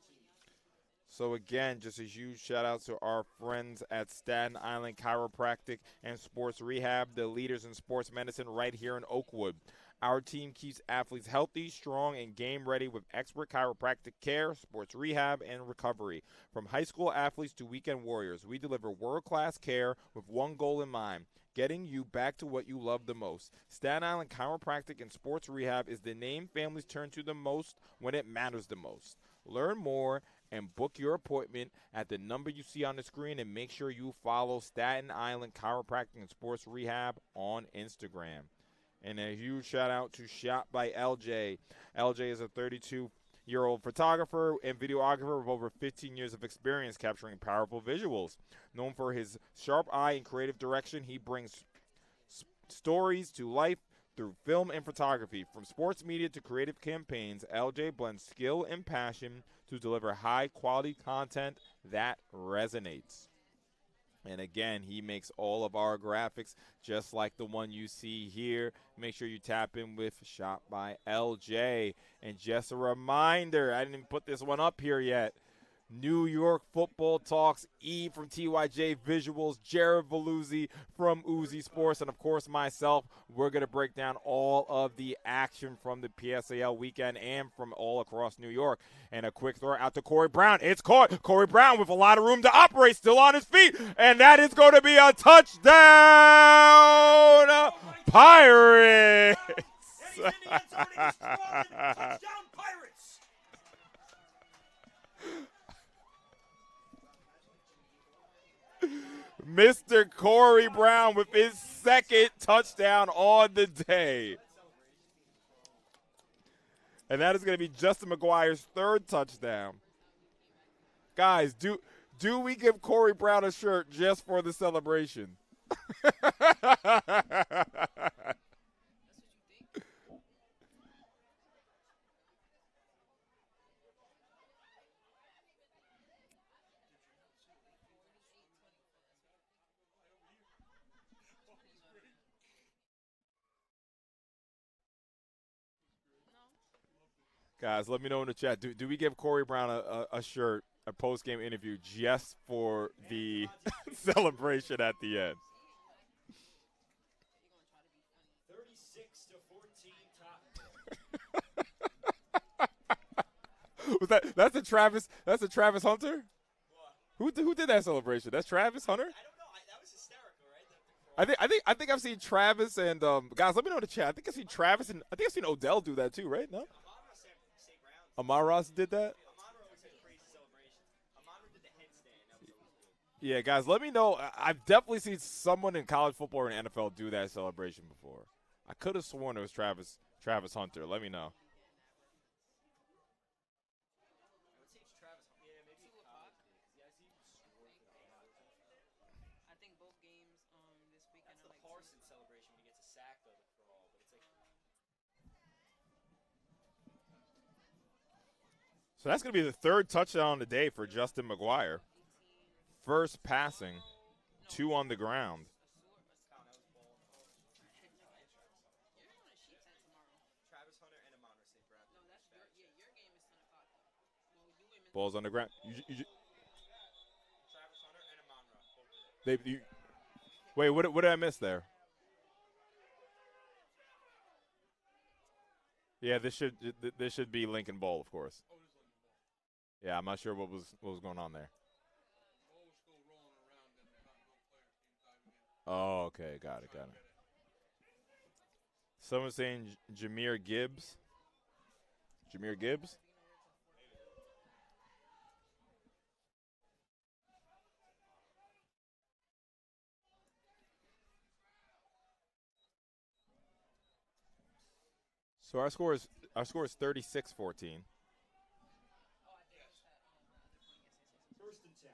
So again, just a huge shout out to our friends at Staten Island Chiropractic and Sports Rehab, the leaders in sports medicine right here in Oakwood. Our team keeps athletes healthy, strong, and game ready with expert chiropractic care, sports rehab, and recovery. From high school athletes to weekend warriors, we deliver world-class care with one goal in mind: getting you back to what you love the most. Staten Island Chiropractic and Sports Rehab is the name families turn to the most when it matters the most. Learn more and book your appointment at the number you see on the screen, and make sure you follow Staten Island Chiropractic and Sports Rehab on Instagram. And a huge shout out to Shot by LJ. LJ is a 32-year-old photographer and videographer with over 15 years of experience capturing powerful visuals. Known for his sharp eye and creative direction, he brings stories to life through film and photography. From sports media to creative campaigns, LJ blends skill and passion to deliver high-quality content that resonates. And again, he makes all of our graphics just like the one you see here. Make sure you tap in with Shot by LJ. And just a reminder, I didn't even put this one up here yet. New York Football Talks, E from TYJ Visuals, Jared Veluzzi from Uzi Sports, and of course myself. We're going to break down all of the action from the PSAL weekend and from all across New York. And a quick throw out to Corey Brown. It's caught. Corey Brown with a lot of room to operate, still on his feet, and that is going to be a touchdown, Pirates! Touchdown, Pirates! Mr. Corey Brown with his second touchdown on the day. And that is going to be Justin McGuire's third touchdown. Guys, do we give Corey Brown a shirt just for the celebration? Guys, let me know in the chat. Do we give Corey Brown a shirt, a post-game interview, just for the celebration at the end? 36-14 top. That's a Travis Hunter? Who did that celebration? That's Travis Hunter? I don't know. That was hysterical, right? I think I've seen Travis and guys, let me know in the chat. I think I've seen Travis and I think I've seen Odell do that too, right? No? Amon Ross did that? Yeah, guys, let me know. I've definitely seen someone in college football or in NFL do that celebration before. I could have sworn it was Travis Hunter. Let me know. I think both games this weekend are like Parsons celebration when he gets a sack though for all, but it's like So that's going to be the third touchdown of the day for Justin McGuire. First passing, 2 on the ground. Travis Hunter and Amon St. Brown. no, that's your game is 10 o'clock. Well, you and Ball's on the ground. Travis Hunter and Amon Wait, what did I miss there? Yeah, this should be Lincoln Bowl, of course. Yeah, I'm not sure what was going on there. Oh, okay. Got it. Someone's saying Jameer Gibbs. Jameer Gibbs? So our score is 36-14. First and 10.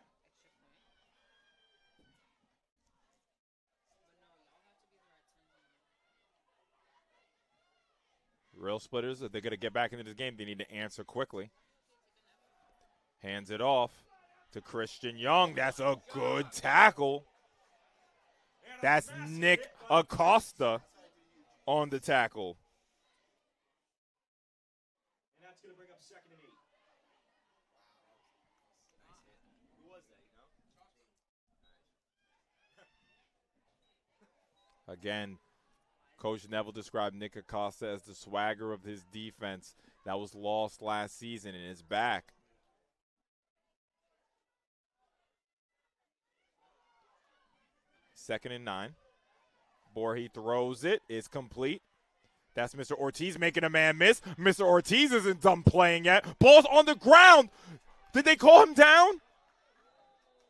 Real splitters, if they're going to get back into this game, they need to answer quickly. Hands it off to Christian Young. That's a good tackle. That's Nick Acosta on the tackle. And that's going to bring up 2nd and 8. Who was that, Again, Coach Neville described Nick Acosta as the swagger of his defense that was lost last season and is back. Second and 9. Borje throws it. It's complete. That's Mr. Ortiz making a man miss. Mr. Ortiz isn't done playing yet. Ball's on the ground. Did they call him down?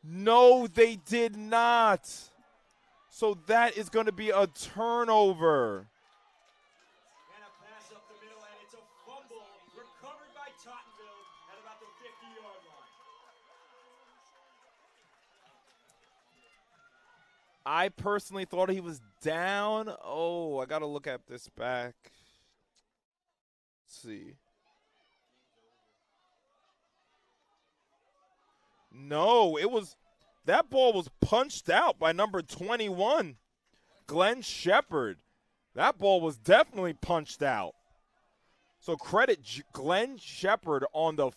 No, they did not. So that is going to be a turnover. And a pass up the middle, and it's a fumble recovered by Tottenville at about the 50-yard line. I personally thought he was down. Oh, I got to look at this back. Let's see. No, that ball was punched out by number 21, Glenn Shepard. That ball was definitely punched out. So credit Glenn Shepard on the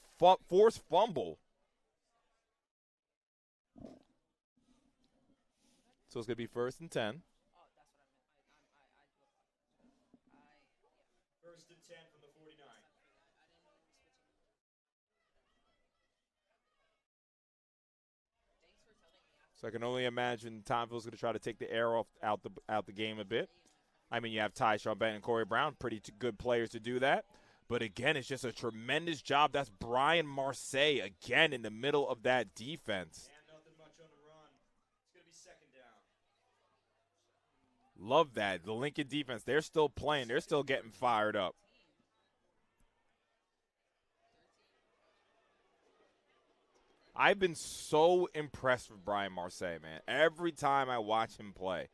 forced fumble. So it's going to be 1st and 10. First and 10 from the 49. So I can only imagine Tottenville's going to try to take the air out the game a bit. I mean, you have Tyshawn Bennett and Corey Brown, pretty good players to do that. But again, it's just a tremendous job. That's Brian Marseille again in the middle of that defense. And nothing much on the run. It's going to be 2nd down. Love that. The Lincoln defense, they're still playing. They're still getting fired up. I've been so impressed with Brian Marseille, man. Every time I watch him play.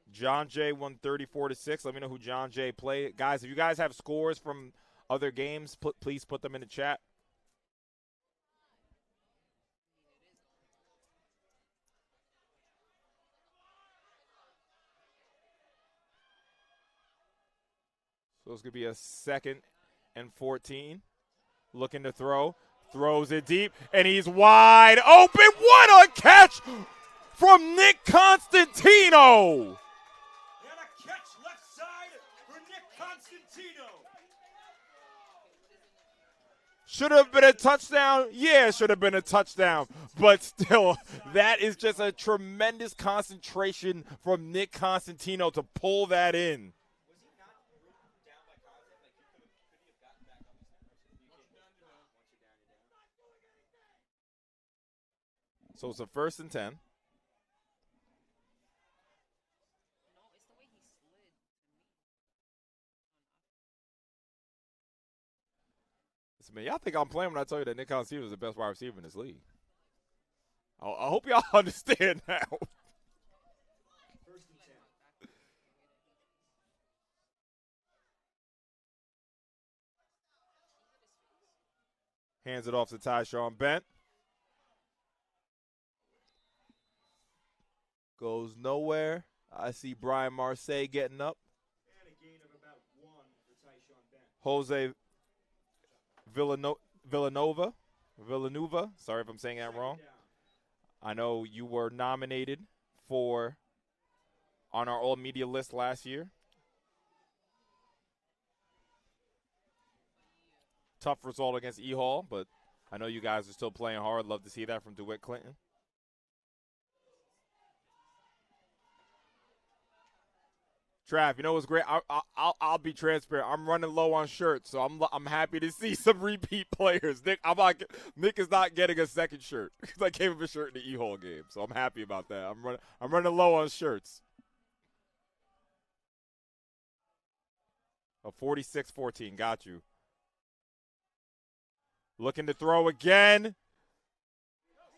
John Jay won 34-6. Let me know who John Jay played. Guys, if you guys have scores from other games, please put them in the chat. So it's going to be a 2nd and 14. Looking to throw. Throws it deep, and he's wide open. What a catch from Nick Constantino. And a catch left side for Nick Constantino. Should have been a touchdown. Yeah, it should have been a touchdown. But still, that is just a tremendous concentration from Nick Constantino to pull that in. Was he not down by contact? Like, could he have gotten back up? So it's a 1st and 10. Listen, man, y'all think I'm playing when I tell you that Nick Constantino is the best wide receiver in this league. I hope y'all understand now. 1st and 10. Hands it off to Tyshawn Bent. Goes nowhere. I see Brian Marseille getting up. And a gain of about 1 for Tyshawn Bent. Jose Villanueva. Sorry if I'm saying that wrong. I know you were nominated on our all media list last year. Tough result against E Hall, but I know you guys are still playing hard. Love to see that from DeWitt Clinton. Trav, you know what's great? I'll be transparent. I'm running low on shirts, so I'm happy to see some repeat players. Nick is not getting a second shirt because I gave him a shirt in the E-Hole game, so I'm happy about that. I'm running low on shirts. A 46-14, got you. Looking to throw again.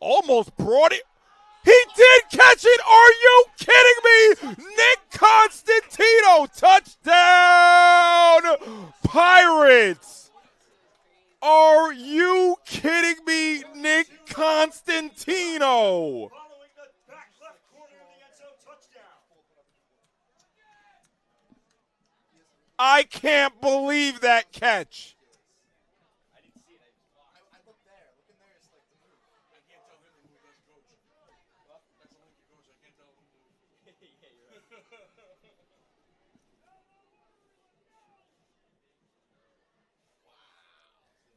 Almost brought it. He did catch it. Are you kidding me? Nick Constantino, touchdown, Pirates. Are you kidding me? Nick Constantino. Following the back left corner of the end zone touchdown. I can't believe that catch.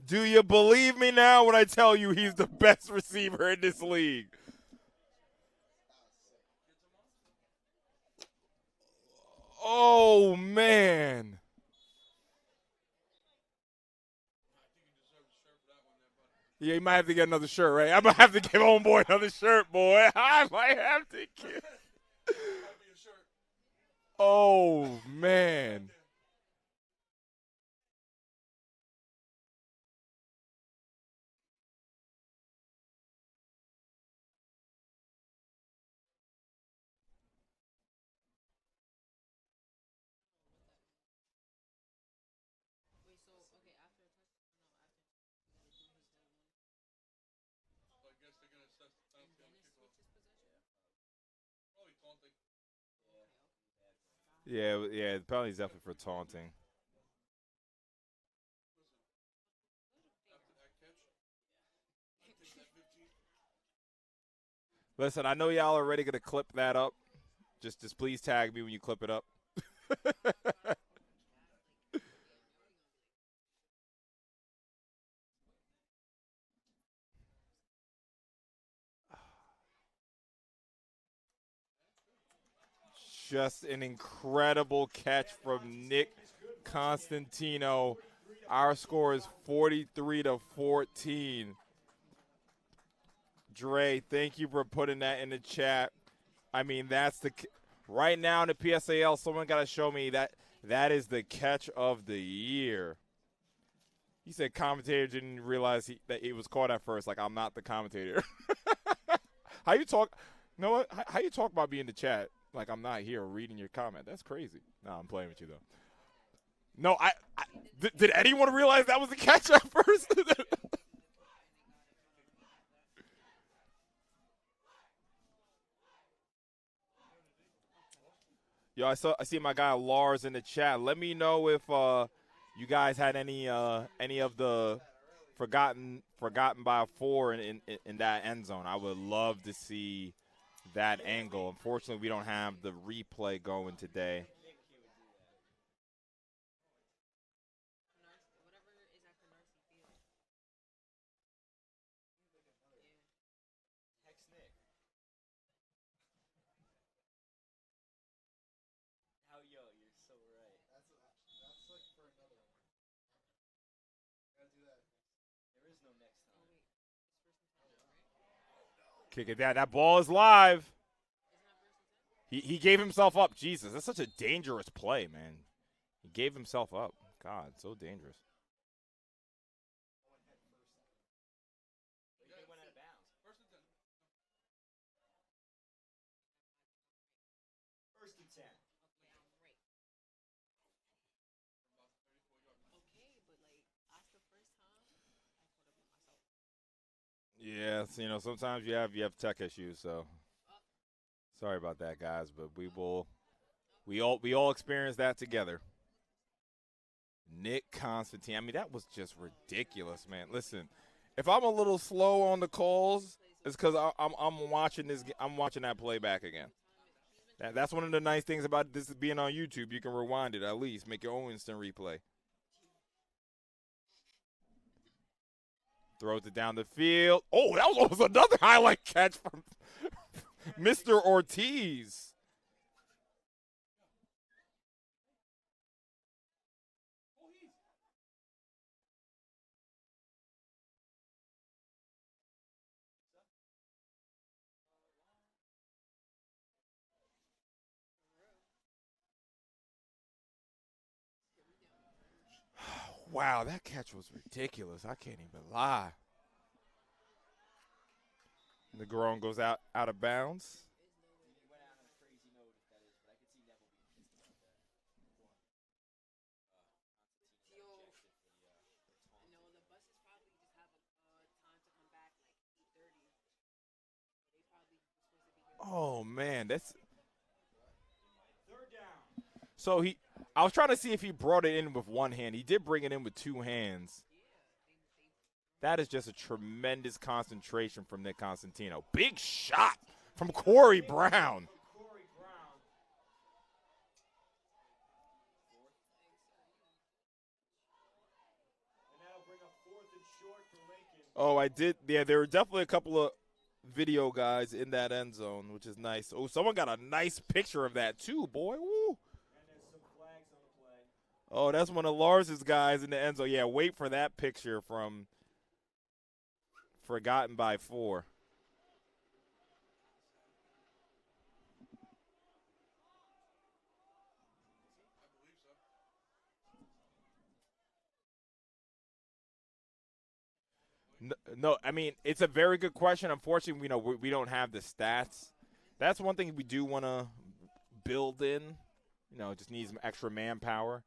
Do you believe me now when I tell you he's the best receiver in this league? Oh, man. Yeah, you might have to get another shirt, right? I might have to give homeboy another shirt, boy. I might have to get. Oh, man. Yeah, the penalty's definitely for taunting. Listen, I know y'all are ready to clip that up. Just please tag me when you clip it up. Just an incredible catch from Nick Constantino. Our score is 43-14. Dre, thank you for putting that in the chat. I mean, that's right now in the PSAL, someone got to show me that is the catch of the year. He said commentator didn't realize that it was caught at first. Like, I'm not the commentator. How you talk? You know what? How you talk about me in the chat? Like I'm not here reading your comment. That's crazy. No, I'm playing with you though. No, did anyone realize that was the catch at first? Yo, I see my guy Lars in the chat. Let me know if you guys had any of the forgotten by 4 in that end zone. I would love to see that angle. Unfortunately, we don't have the replay going today. Kick it down. That ball is live. He gave himself up. Jesus, that's such a dangerous play, man. He gave himself up. God, so dangerous. First and 10. Yeah, you know, sometimes you have tech issues, so sorry about that, guys, but we all experience that together. Nick Constantine. I mean, that was just ridiculous, man. Listen, if I'm a little slow on the calls, it's because I'm watching this. I'm watching that playback again. That's one of the nice things about this being on YouTube. You can rewind it at least, make your own instant replay. Throws it down the field. Oh, that was almost another highlight catch from Mr. Ortiz. Wow, that catch was ridiculous. I can't even lie. Negron goes out of bounds. He went out on a crazy note if that is, but I could see Neville being pissed about that. Yo, Constantino got ejected for the no, the buses probably just have a time to come back like 8:30. They probably were supposed to be here. Oh man, that's Third down. so he. I was trying to see if he brought it in with one hand. He did bring it in with two hands. That is just a tremendous concentration from Nick Constantino. Big shot from Corey Brown. Corey Brown. And that'll bring up 4th and short for Lincoln. Oh, I did. Yeah, there were definitely a couple of video guys in that end zone, which is nice. Oh, someone got a nice picture of that too, boy. Woo. And there's some flags on the play. Oh, that's one of Lars's guys in the end zone. Yeah, wait for that picture from Forgotten by 4. No, I mean, it's a very good question. Unfortunately, we don't have the stats. That's one thing we do want to build in. It just needs some extra manpower.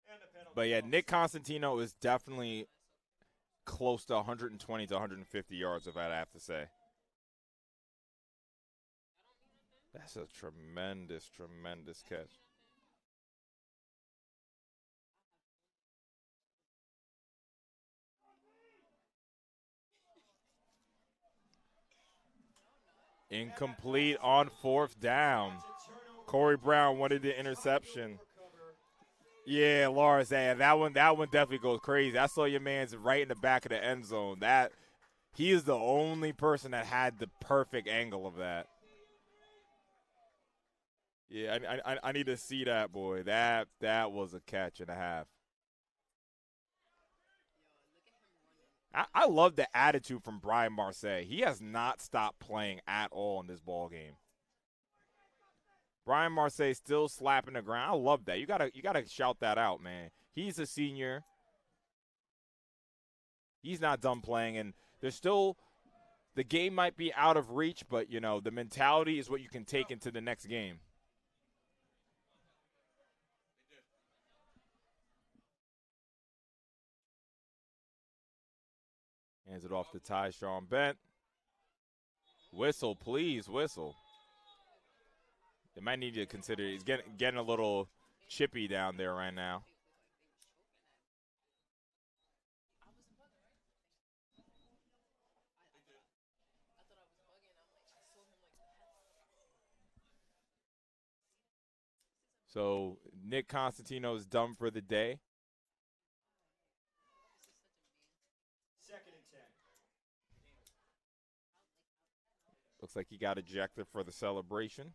And the penalty. But yeah, box. Nick Constantino is definitely close to 120 to 150 yards, if I'd have to say. That's a tremendous, tremendous catch. Incomplete on 4th down. It's a turnover. Corey Brown wanted the interception. Recover. Yeah, Lars, that one definitely goes crazy. I saw your man's right in the back of the end zone. He is the only person that had the perfect angle of that. Yeah, I need to see that, boy. That was a catch and a half. I love the attitude from Brian Marseille. He has not stopped playing at all in this ball game. Brian Marseille still slapping the ground. I love that. You gotta shout that out, man. He's a senior. He's not done playing, and there's still the game might be out of reach, but the mentality is what you can take into the next game. Hands it off to Tyshawn Bent. Whistle, please, whistle. They might need to consider. He's getting a little chippy down there right now. So Nick Constantino is done for the day. 2nd and 10. Looks like he got ejected for the celebration.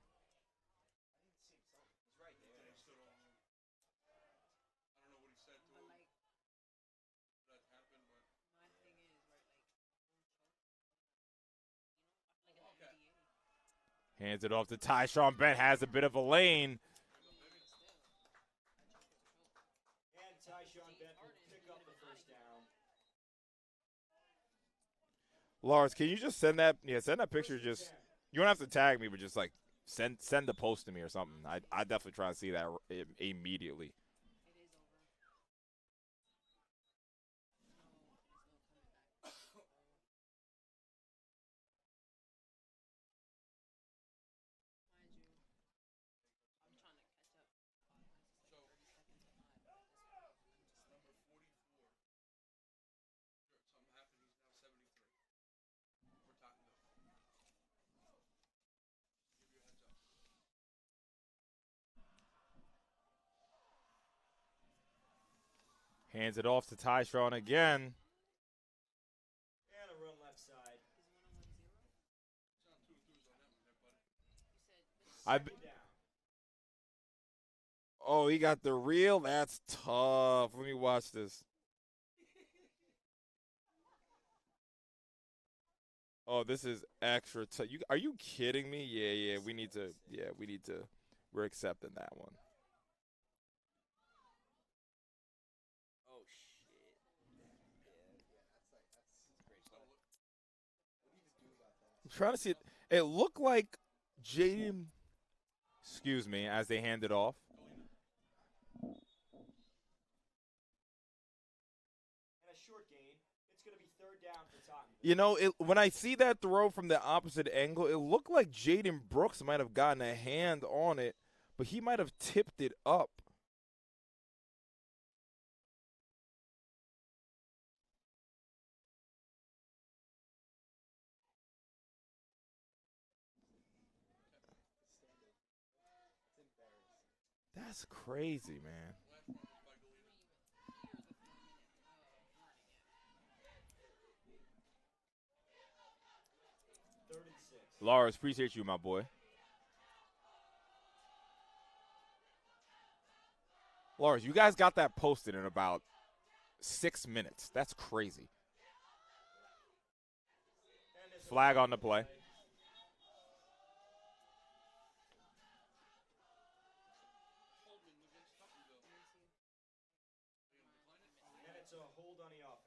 Hands it off to Tyshawn Bent. Has a bit of a lane. And Tyshawn Bent will pick up the 1st down. Lars, can you just send that? Yeah, send that picture. Just you don't have to tag me, but just like send the post to me or something. I definitely try to see that immediately. Hands it off to Tyshawn again. And a run left side. I've. Oh, he got the reel? That's tough. Let me watch this. Oh, this is extra tough. Are you kidding me? Yeah, we need to We're accepting that one. Oh shit. I'm trying to see it. It looked like Jaden. Excuse me, as they hand it off. And a short gain. It's going to be third down for Tottenville. You know, when I see that throw from the opposite angle, it looked like Jaden Brooks might have gotten a hand on it, but he might have tipped it up. That's crazy, man. Third and 6. Lars, appreciate you, my boy. Lars, you guys got that posted in about 6 minutes. That's crazy. And there's a Flag on the play. And it's a hold on the offense.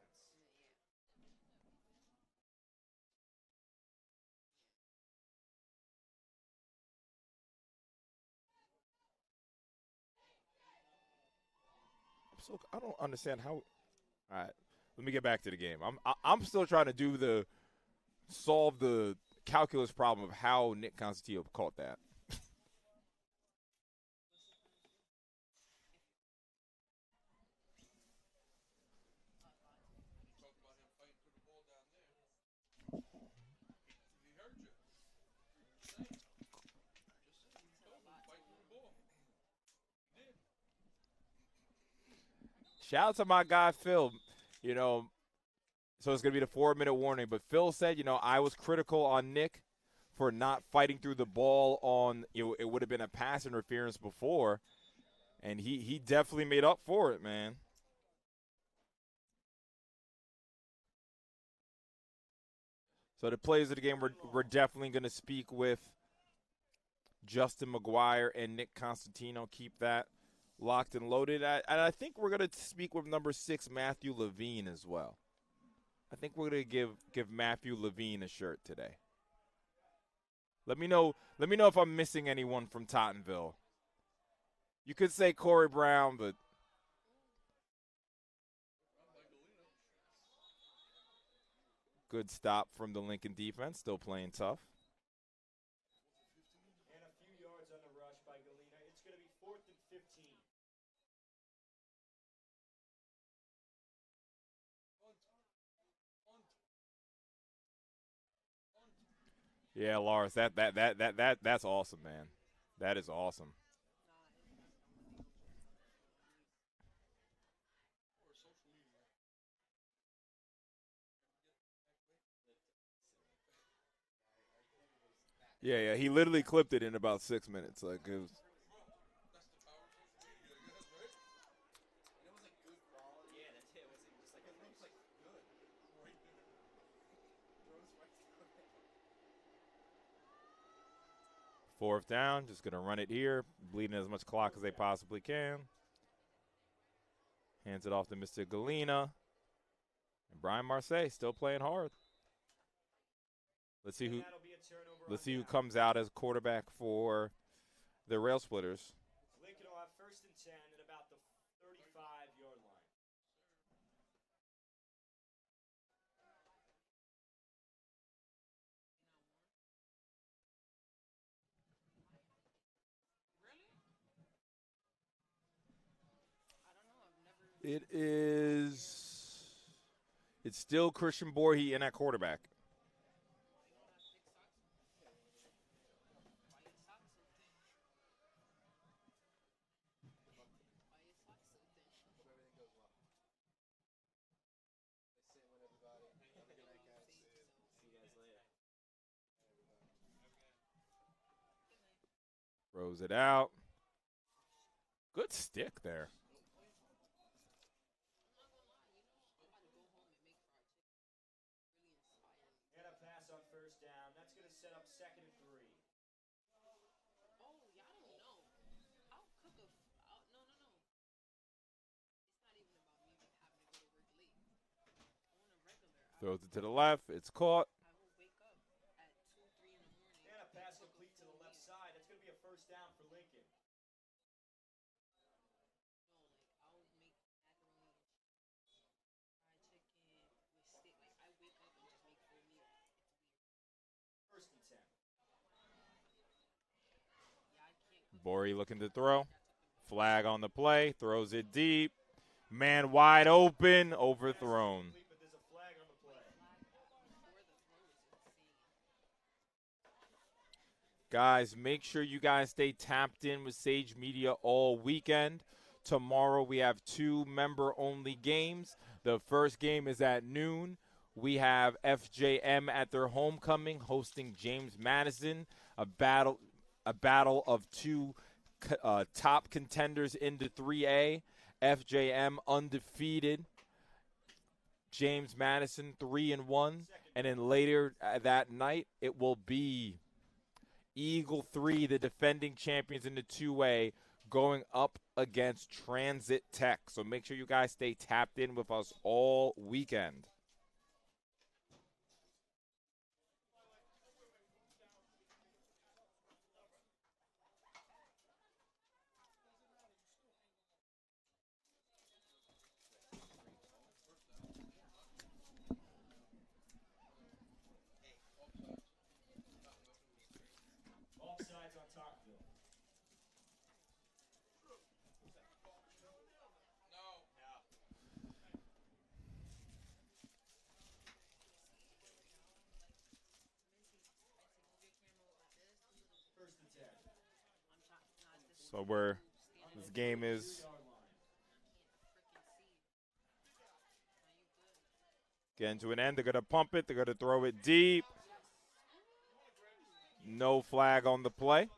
I don't understand how. All right, let me get back to the game. I'm still trying to solve the calculus problem of how Nick Constantino caught that. Shout out to my guy Phil. You know, so it's going to be the 4-minute warning. But Phil said, I was critical on Nick for not fighting through the ball on, it would have been a pass interference before. And he definitely made up for it, man. So the players of the game, we're definitely going to speak with Justin McGuire and Nick Constantino. Keep that locked and loaded. And I think we're going to speak with number 6, Matthew Levine, as well. I think we're going to give Matthew Levine a shirt today. Let me know if I'm missing anyone from Tottenville. You could say Corey Brown, but good stop from the Lincoln defense, still playing tough. And a few yards on the rush by Galena. It's going to be 4th and 15. Yeah, Lars, that's awesome, man. That is awesome. Yeah, he literally clipped it in about 6 minutes. Like it was. Yeah, that's it. Was it just like it looks like good right there. Throws right to it. 4th down, just gonna run it here, bleeding as much clock as they possibly can. Hands it off to Mr. Galena. And Brian Marseille still playing hard. Let's see who comes out as quarterback for the Rail Splitters. Lincoln will have 1st and 10 at about the 35-yard line. It's still Christian Borhe in at quarterback. Throws it out. Good stick there. And a pass on 1st down. That's going to set up 2nd and 3. Throws it to the left. It's caught. I will wake up at 2, 3 in the morning. And a pass complete to the left side. That's going to be a first down for Lincoln. No, like I'll make macaroni and cheese, fried chicken with steak. Like I wake up and just make full meals. It's weird. First and 10. Yeah, I can't cook. Borey looking to throw. Flag on the play. Throws it deep. Man wide open. Overthrown. Complete, but there's a flag on the play. Flag before the throw is insane. Guys, make sure you guys stay tapped in with Sage Media all weekend. Tomorrow we have 2 member-only games. The first game is at noon. We have FJM at their homecoming hosting James Madison, a battle of 2 top contenders into 3A. FJM undefeated. James Madison 3-1, and then later that night it will be Eagle 3, the defending champions in the 2A, going up against Transit Tech. So make sure you guys stay tapped in with us all weekend. Offsides on Tottenville. First and 10. So this game is getting to an end. They're going to pump it. They're going to throw it deep. No flag on the play.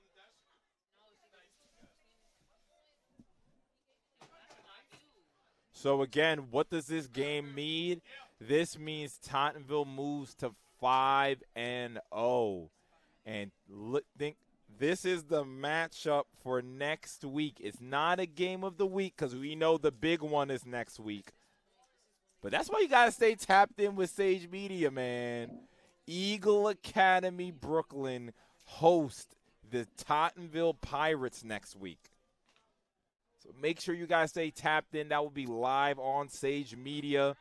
So again, what does this game mean? This means Tottenville moves to 5-0. And think this is the matchup for next week. It's not a game of the week because we know the big one is next week. But that's why you got to stay tapped in with Sage Media, man. Eagle Academy Brooklyn host the Tottenville Pirates next week. So make sure you guys stay tapped in. That will be live on Sage Media.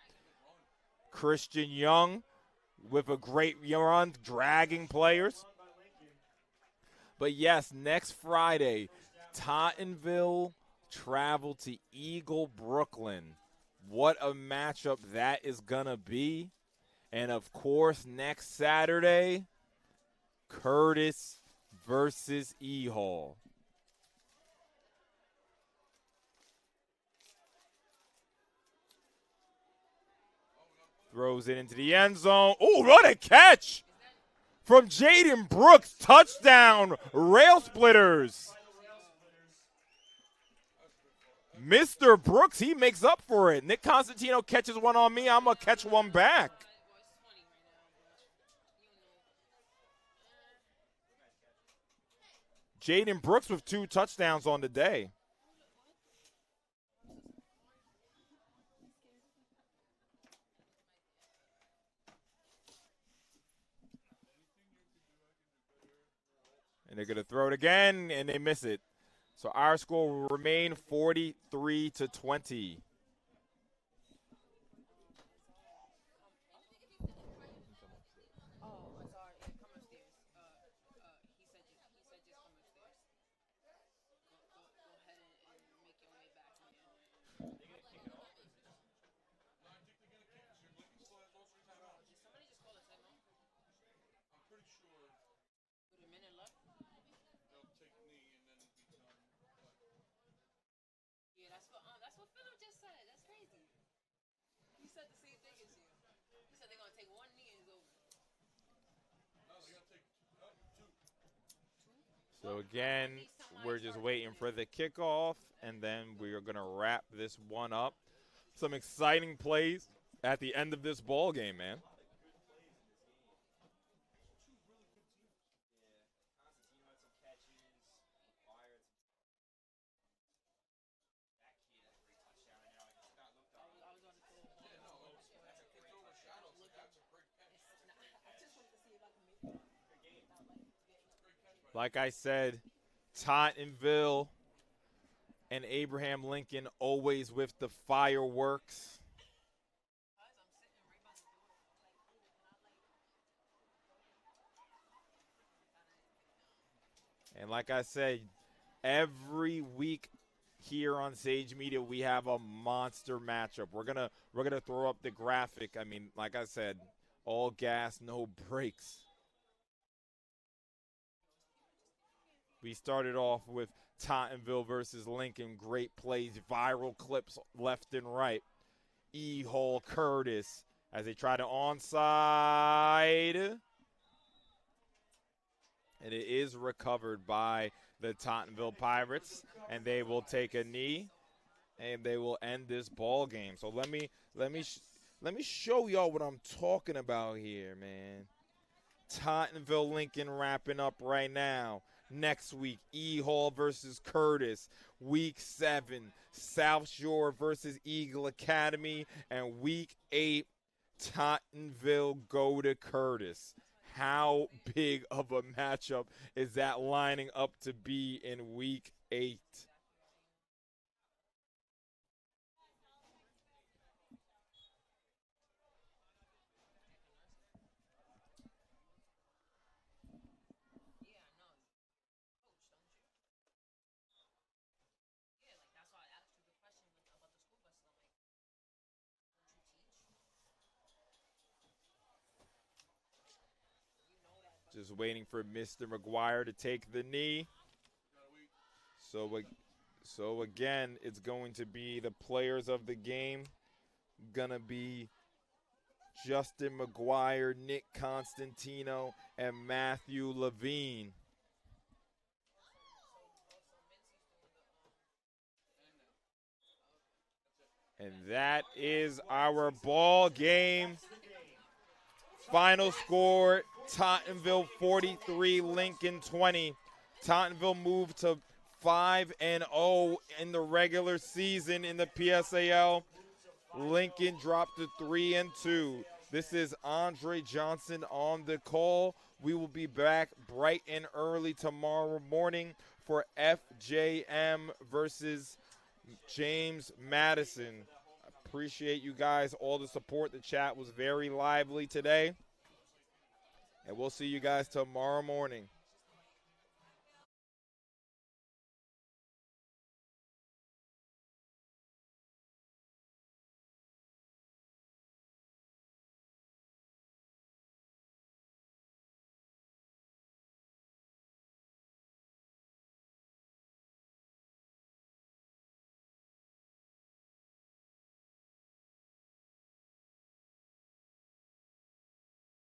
Christian Young with a great run, dragging players. But yes, next Friday, Tottenville travel to Eagle Brooklyn. What a matchup that is going to be. And, of course, next Saturday, Curtis versus E-Hall. Throws it into the end zone. Oh, what a catch from Jaden Brooks. Touchdown, Rail Splitters. Mr. Brooks, he makes up for it. Nick Constantino catches one on me. I'm going to catch one back. Jaden Brooks with 2 touchdowns on the day. And they're going to throw it again, and they miss it. So our score will remain 43-20. That's what Philip just said. That's crazy. He said the same thing as you. He said they're going to take 1 knee and it's over. No, they're going to take 2. So again, we're just waiting for the kickoff, and then we are going to wrap this one up. Some exciting plays at the end of this ball game, man. Like I said, Tottenville and Abraham Lincoln always with the fireworks. And like I said, every week here on Sage Media, we have a monster matchup. We're gonna throw up the graphic. I mean, like I said, all gas, no brakes. We started off with Tottenville versus Lincoln. Great plays, viral clips left and right. E. Hall Curtis as they try to onside. And it is recovered by the Tottenville Pirates, and they will take a knee, and they will end this ball game. So let me show y'all what I'm talking about here, man. Tottenville Lincoln wrapping up right now. Next week, E. Hall versus Curtis. Week 7, South Shore versus Eagle Academy. And Week 8, Tottenville go to Curtis. How big of a matchup is that lining up to be in Week 8? Yeah, I know. Coach, don't you? Yeah, like that's why I asked you the question about the school bus. I'm like, don't you teach? You know that. Just waiting for Mr. McGuire to take the knee. So again, it's going to be the players of the game. Gonna be Justin McGuire, Nick Constantino, and Matthew Levine. And that is our ball game. Final score, Tottenville 43, Lincoln 20. Tottenville moved to 5-0 in the regular season in the PSAL. Lincoln dropped to 3-2. This is Andre Johnson on the call. We will be back bright and early tomorrow morning for FJM versus James Madison. Appreciate you guys, all the support. The chat was very lively today. And we'll see you guys tomorrow morning.